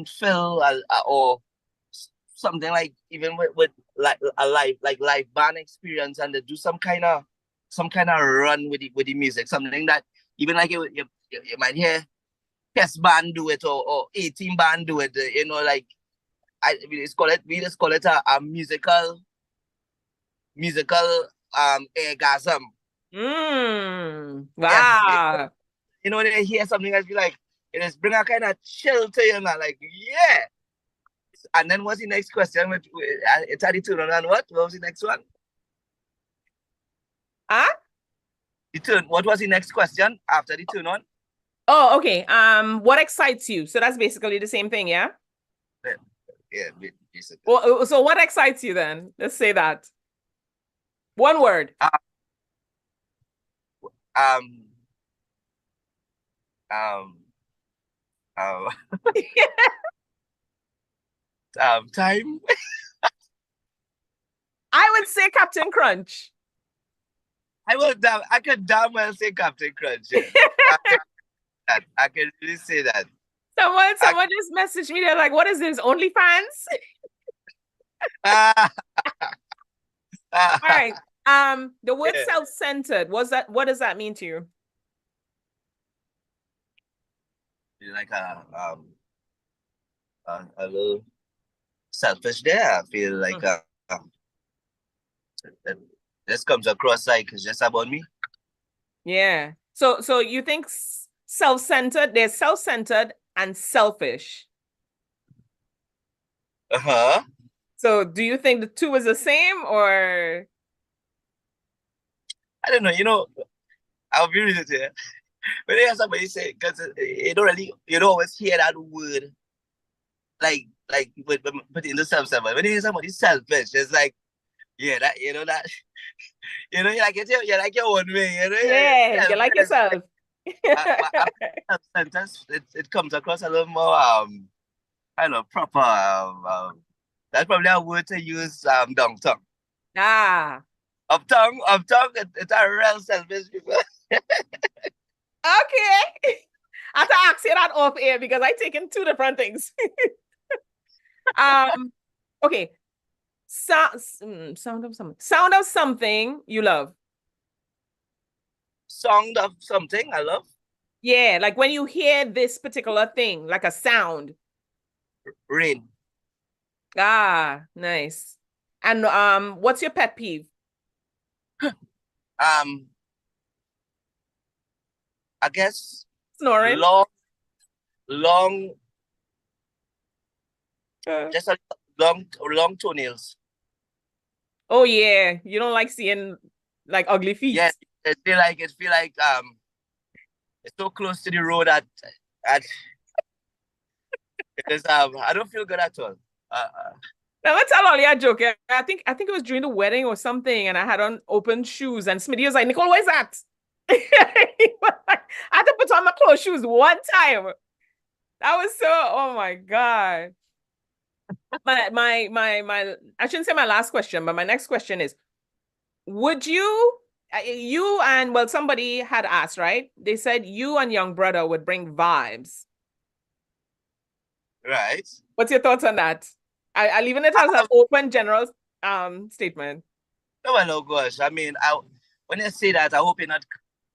fill or something, like even with like a live band experience, and they do some kind of run with the music, something that even like you might hear test band do it or 18 band do it, like we just call it a musical orgasm. Wow. Yes, when they hear something, I feel like it just bring a kind of chill to you, now, like, yeah. And then what's the next question? It's at the tune on, and what was the next one? Huh? The tune. What was the next question after the tune on? Oh, okay. What excites you? So that's basically the same thing, yeah? Yeah, basically. Well, so what excites you then? Let's say that. One word. Time. I would say Captain Crunch. I could damn well say Captain Crunch. Yeah. I can really say that. Someone just messaged me. They're like, "What is this? OnlyFans?" All right. The word self-centered. What does that mean to you? Like a little selfish there. I feel like this comes across like it's just about me. Yeah. So you think self-centered. There's self-centered and selfish. Uh-huh. So do you think the two is the same, or? I don't know. I'll be real with you. When you hear somebody say, because you don't always hear that word, like put in the self-centered. When you hear somebody selfish, it's like, yeah, that you like it, you like your own way, Yeah, you like yourself. It comes across a little more I know, proper. That's probably a word to use down tongue. Ah. Up tongue, it's a real selfish people. Okay. I have to ask you that off air because I taken two different things. Okay. Sound of something you love. Sound of something I love? Yeah, like when you hear this particular thing, like a sound. Rain. Ah, nice. And what's your pet peeve? I guess snoring. Long just a long toenails. Oh yeah, you don't like seeing like ugly feet. Yes, it feel like it's so close to the road that because I don't feel good at all. Now let's tell all your joke. I think it was during the wedding or something, and I had on open shoes, and Smiddy was like, "Nicole, what is that?" I had to put on my closed shoes one time. That was so. Oh my god. My I shouldn't say my last question, but my next question is: would you and somebody had asked, right? They said you and Young Brother would bring vibes. Right. What's your thoughts on that? I leave it as an open general statement. No, gosh. I mean, when I say that, I hope you're not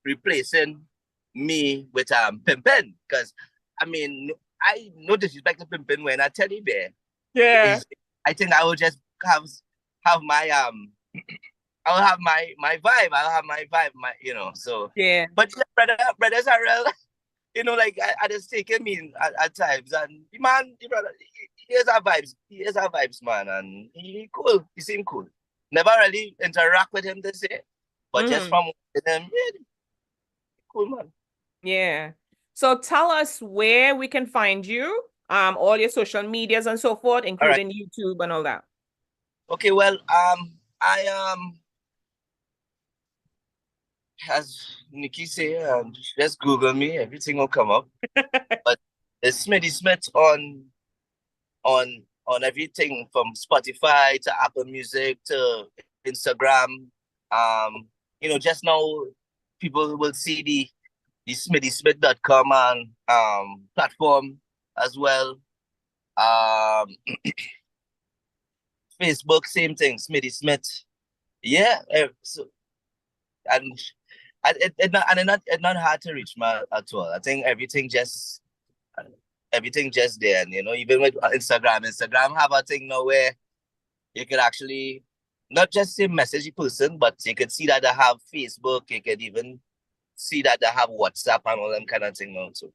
replacing me with Pimpin, because I mean, I no disrespect to Pimpin when I teddy bear. Yeah. I think I will just have my I'll have my vibe. I'll have my vibe, so yeah. But brothers are real, like I just take him in at times, and the brother, he has our vibes, man, and he cool. He seem cool. Never really interact with him to say, but just from him, yeah, cool, man. Yeah. So tell us where we can find you, all your social medias and so forth, including YouTube and all that. Okay, well, I as Nikki say, just Google me, everything will come up. But it's Smiddy Smith on everything from Spotify to Apple Music to Instagram. Just now people will see the SmiddySmith.com and platform as well. Facebook, same thing, Smiddy Smith. Yeah, so it's not hard to reach, man, at all. I think everything just there, and even with Instagram have a thing now where you could actually not just say message a person, but you could see that they have Facebook. You could even see that they have WhatsApp and all them kind of thing now too.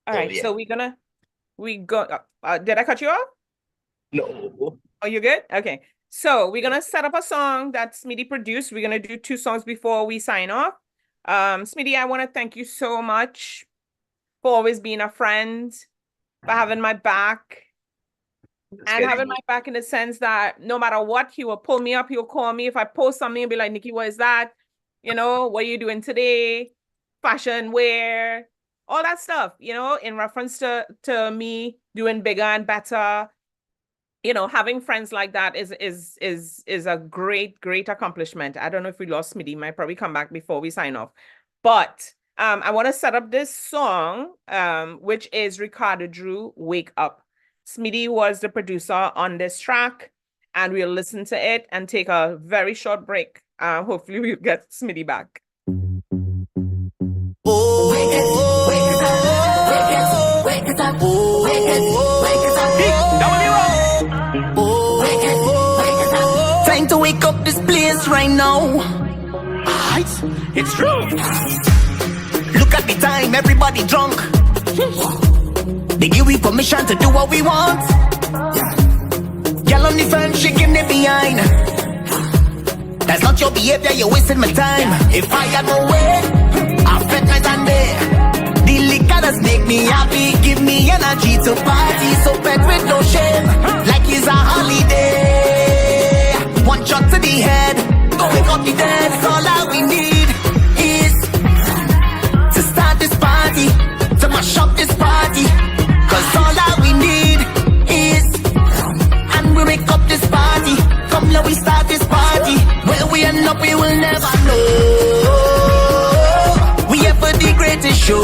All right, yeah. So did I cut you off? No. Oh, you good? Okay. So we're gonna set up a song that Smiddy produced. We're gonna do 2 songs before we sign off. Smiddy, I want to thank you so much for always being a friend, for having my back, and having my back in the sense that no matter what, he will pull me up, he will call me. If I post something, he'll be like, Nikki, what is that? What are you doing today? Fashion, wear, all that stuff, in reference to me doing bigger and better. Having friends like that is a great accomplishment. I don't know if we lost Smiddy. Might probably come back before we sign off. But I want to set up this song, which is Ricardo Drew, Wake Up. Smiddy was the producer on this track, and we'll listen to it and take a very short break. Hopefully we'll get Smiddy back. Time to wake up this place right now. It's true. Look at time, everybody drunk. They give we permission to do what we want. Girl on the front, shaking it behind. That's not your behavior, you're wasting my time. If I had no way, I'll spend night and day. The liquor does make me happy, give me energy to party. So bed with no shame, like it's a holiday. One shot to the head, go wake up the dead. All that we need is to start this party, to mash up this party. Cause all that we need is, and we make up this party. Come now we start this party. Where we end up we will never know. We have for the greatest show.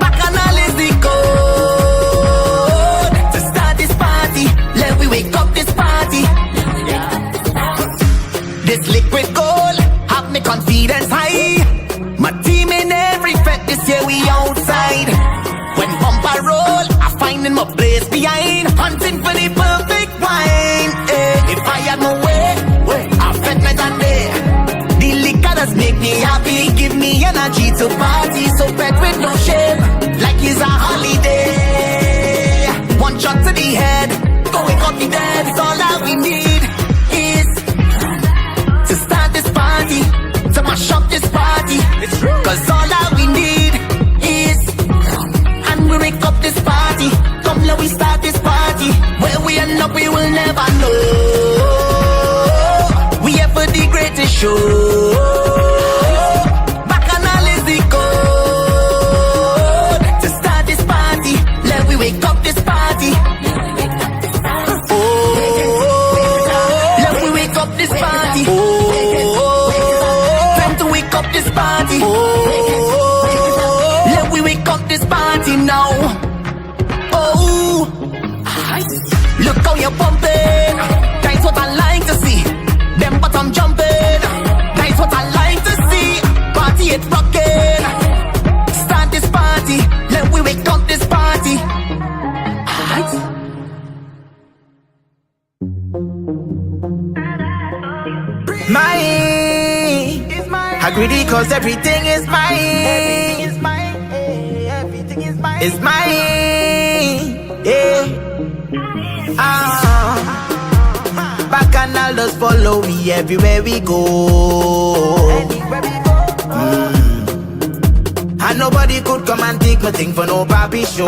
Bacchanal is the code. To start this party, let we wake up this party. This liquid gold have me confidence high. My team in every fete this year we outside. When bumper roll, I find in my place behind, hunting for the perfect wine. If I had my way, I fete night and day. The liquor does make me happy, give me energy to party. So fete with no shame, like it's a holiday. One shot to the head, go wake up the dead. All that we need is to start this party, to mash up this party. Cause all that we need is, and we make up this party. Come let we start this party. Where we end up we will never know. We have for the greatest show. Bacchanal is the code. To start this party, let we wake up this party. Oh, let we wake up this party. Time to wake up this party. Let we wake up this party now. Oh, look how you're pumping. That's what I like to see. Them bottom jumping. That's what I like to see. Party it rocking. Start this party. Let we wake up this party. Mine. I greedy cause everything is mine. Everything is mine. It's mine. Yeah. Bacchanal does follow me everywhere we go. And nobody could come and take my thing for no papi show.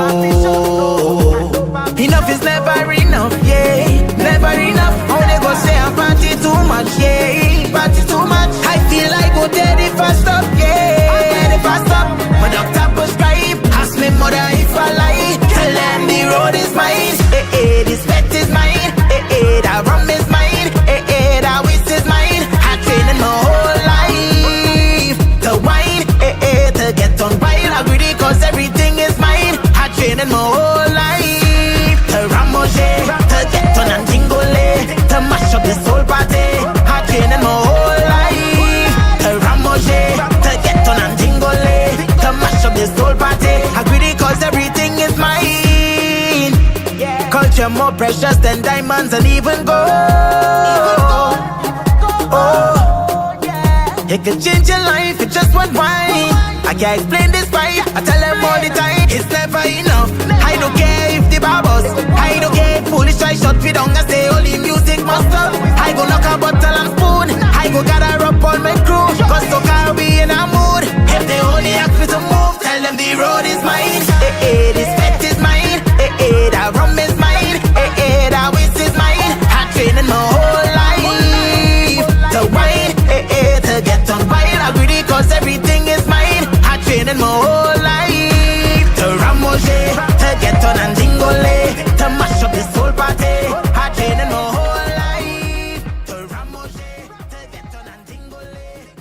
Enough is never enough, yeah. Never enough. How they go say I party too much, yeah. Party too much. I feel like go dead if I stop, yeah. If I stop, my doctor prescribe. Ask me mother if I lie. Tell them the road is mine. This fete is mine. That rum is mine. That whisk is mine. I trained my whole life to wine, to get on wild. I greedy cause everything is mine. I trained my whole life to ramoje, to get on and jingle, to mash up this whole party. I trained my whole life to ramoje, to get on and jingle, to mash up this whole party. I greedy cause everything is mine. Culture more precious than diamonds and even gold. Oh, it could change your life with just one wine. I can't explain this vibe, I tell them all the time. It's never enough. I don't care if the barbers, I don't care if foolish I shot me down and say only music must stop. I go knock a bottle and spoon, I go gather up all my crew. Cause Soca be in a mood. If they only ask me to move, tell them the road is mine. This fete is mine. That rum is mine. That whisk is mine. I trained my whole life to wine, to get on wild. I greedy cause everything is mine. I trained my whole life to ramoje, to get on and jingle, to mash up this whole party. I trained my whole life to ramoje, to get on and jingle,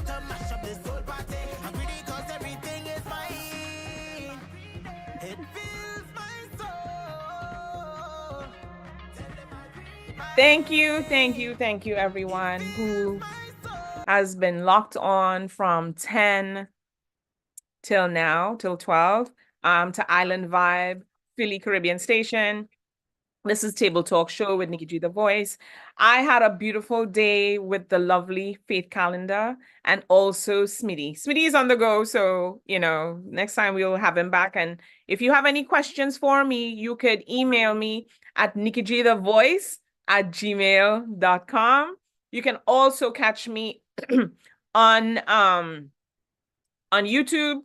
to mash up this whole party. I greedy cause everything is mine. It fills my soul. Thank you, everyone who has been locked on from 10 till now, till 12, to Island Vibe, Philly Caribbean Station. This is Table Talk Show with Nikki G, the voice. I had a beautiful day with the lovely Faith Callender and also Smiddy. Smiddy is on the go, so, next time we'll have him back. And if you have any questions for me, you could email me at nikkigthevoice@gmail.com. You can also catch me on YouTube.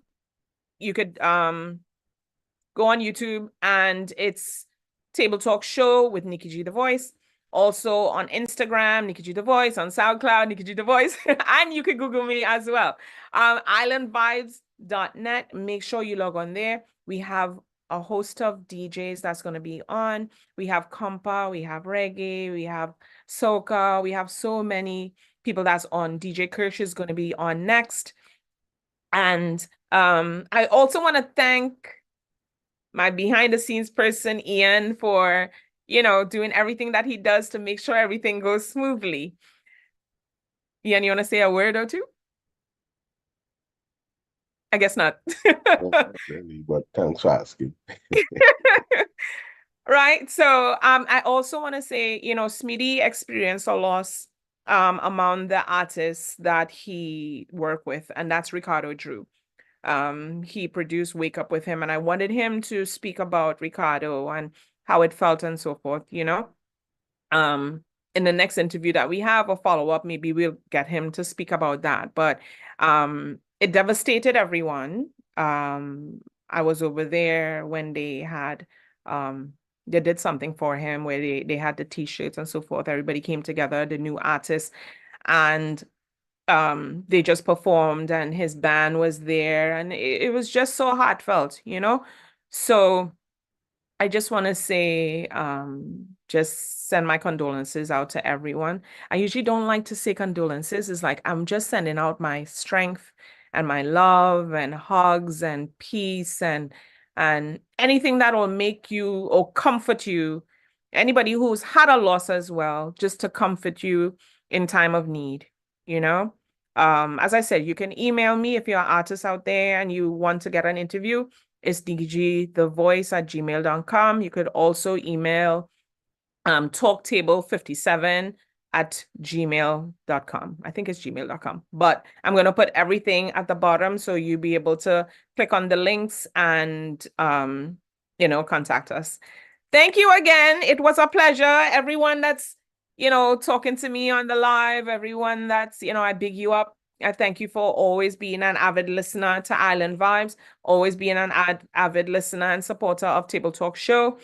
You could go on YouTube and it's Table Talk Show with Nikki G, the voice. Also on Instagram, Nikki G, the voice. On SoundCloud, Nikki G, the voice. And you can Google me as well. Islandvibes.net. Make sure you log on there. We have a host of DJs that's going to be on. We have compa, we have reggae, we have soca. We have so many people that's on. DJ Kirsch is going to be on next. And I also want to thank my behind the scenes person, Ian, for, doing everything that he does to make sure everything goes smoothly. Ian, you want to say a word or two? I guess not. Not really, but thanks for asking. Right. So I also want to say, Smiddy experienced a loss among the artists that he worked with, and that's Ricardo Drew. He produced Wake Up with him, and I wanted him to speak about Ricardo and how it felt and so forth, in the next interview that we have, a follow-up, maybe we'll get him to speak about that. But it devastated everyone. I was over there when they had they did something for him where they had the t-shirts and so forth. Everybody came together, the new artists, and they just performed and his band was there, and it was just so heartfelt, So I just want to say, just send my condolences out to everyone. I usually don't like to say condolences. It's like I'm just sending out my strength and my love and hugs and peace and anything that will make you or comfort you. Anybody who's had a loss as well, just to comfort you in time of need. As I said, you can email me if you're an artist out there and you want to get an interview. It's nikkigthevoice@gmail.com. You could also email talktable57@gmail.com. I think it's gmail.com, but I'm going to put everything at the bottom so you'll be able to click on the links and, contact us. Thank you again. It was a pleasure. Everyone that's talking to me on the live, everyone that's, I big you up. I thank you for always being an avid listener to Island Vibes, always being an avid listener and supporter of Table Talk Show.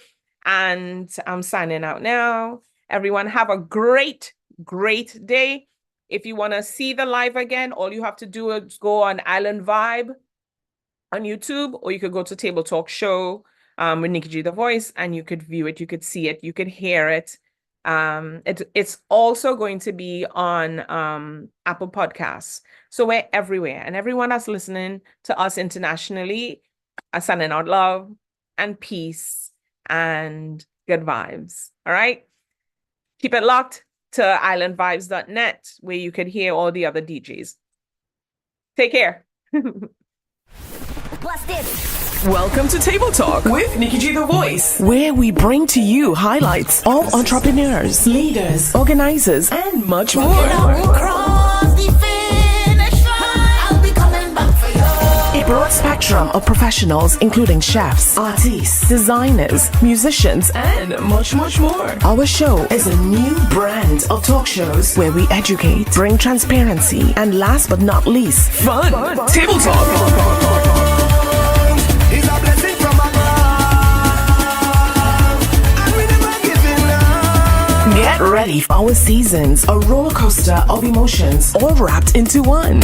And I'm signing out now. Everyone have a great, great day. If you want to see the live again, all you have to do is go on Island Vibe on YouTube, or you could go to Table Talk Show with Nikki G, the voice, and you could view it, you could see it, you could hear it. It's also going to be on Apple Podcasts. So we're everywhere. And everyone that's listening to us internationally, I'm sending out love and peace and good vibes. All right? Keep it locked to islandvibes.net, where you could hear all the other DJs. Take care. What's this? Welcome to Table Talk with Nikki G, the voice, where we bring to you highlights of entrepreneurs, leaders, organizers, and much more. A broad spectrum of professionals, including chefs, artists, designers, musicians, and much, much more. Our show is a new brand of talk shows where we educate, bring transparency, and last but not least, fun. Table Talk. Get ready for our seasons, a roller coaster of emotions, all wrapped into one.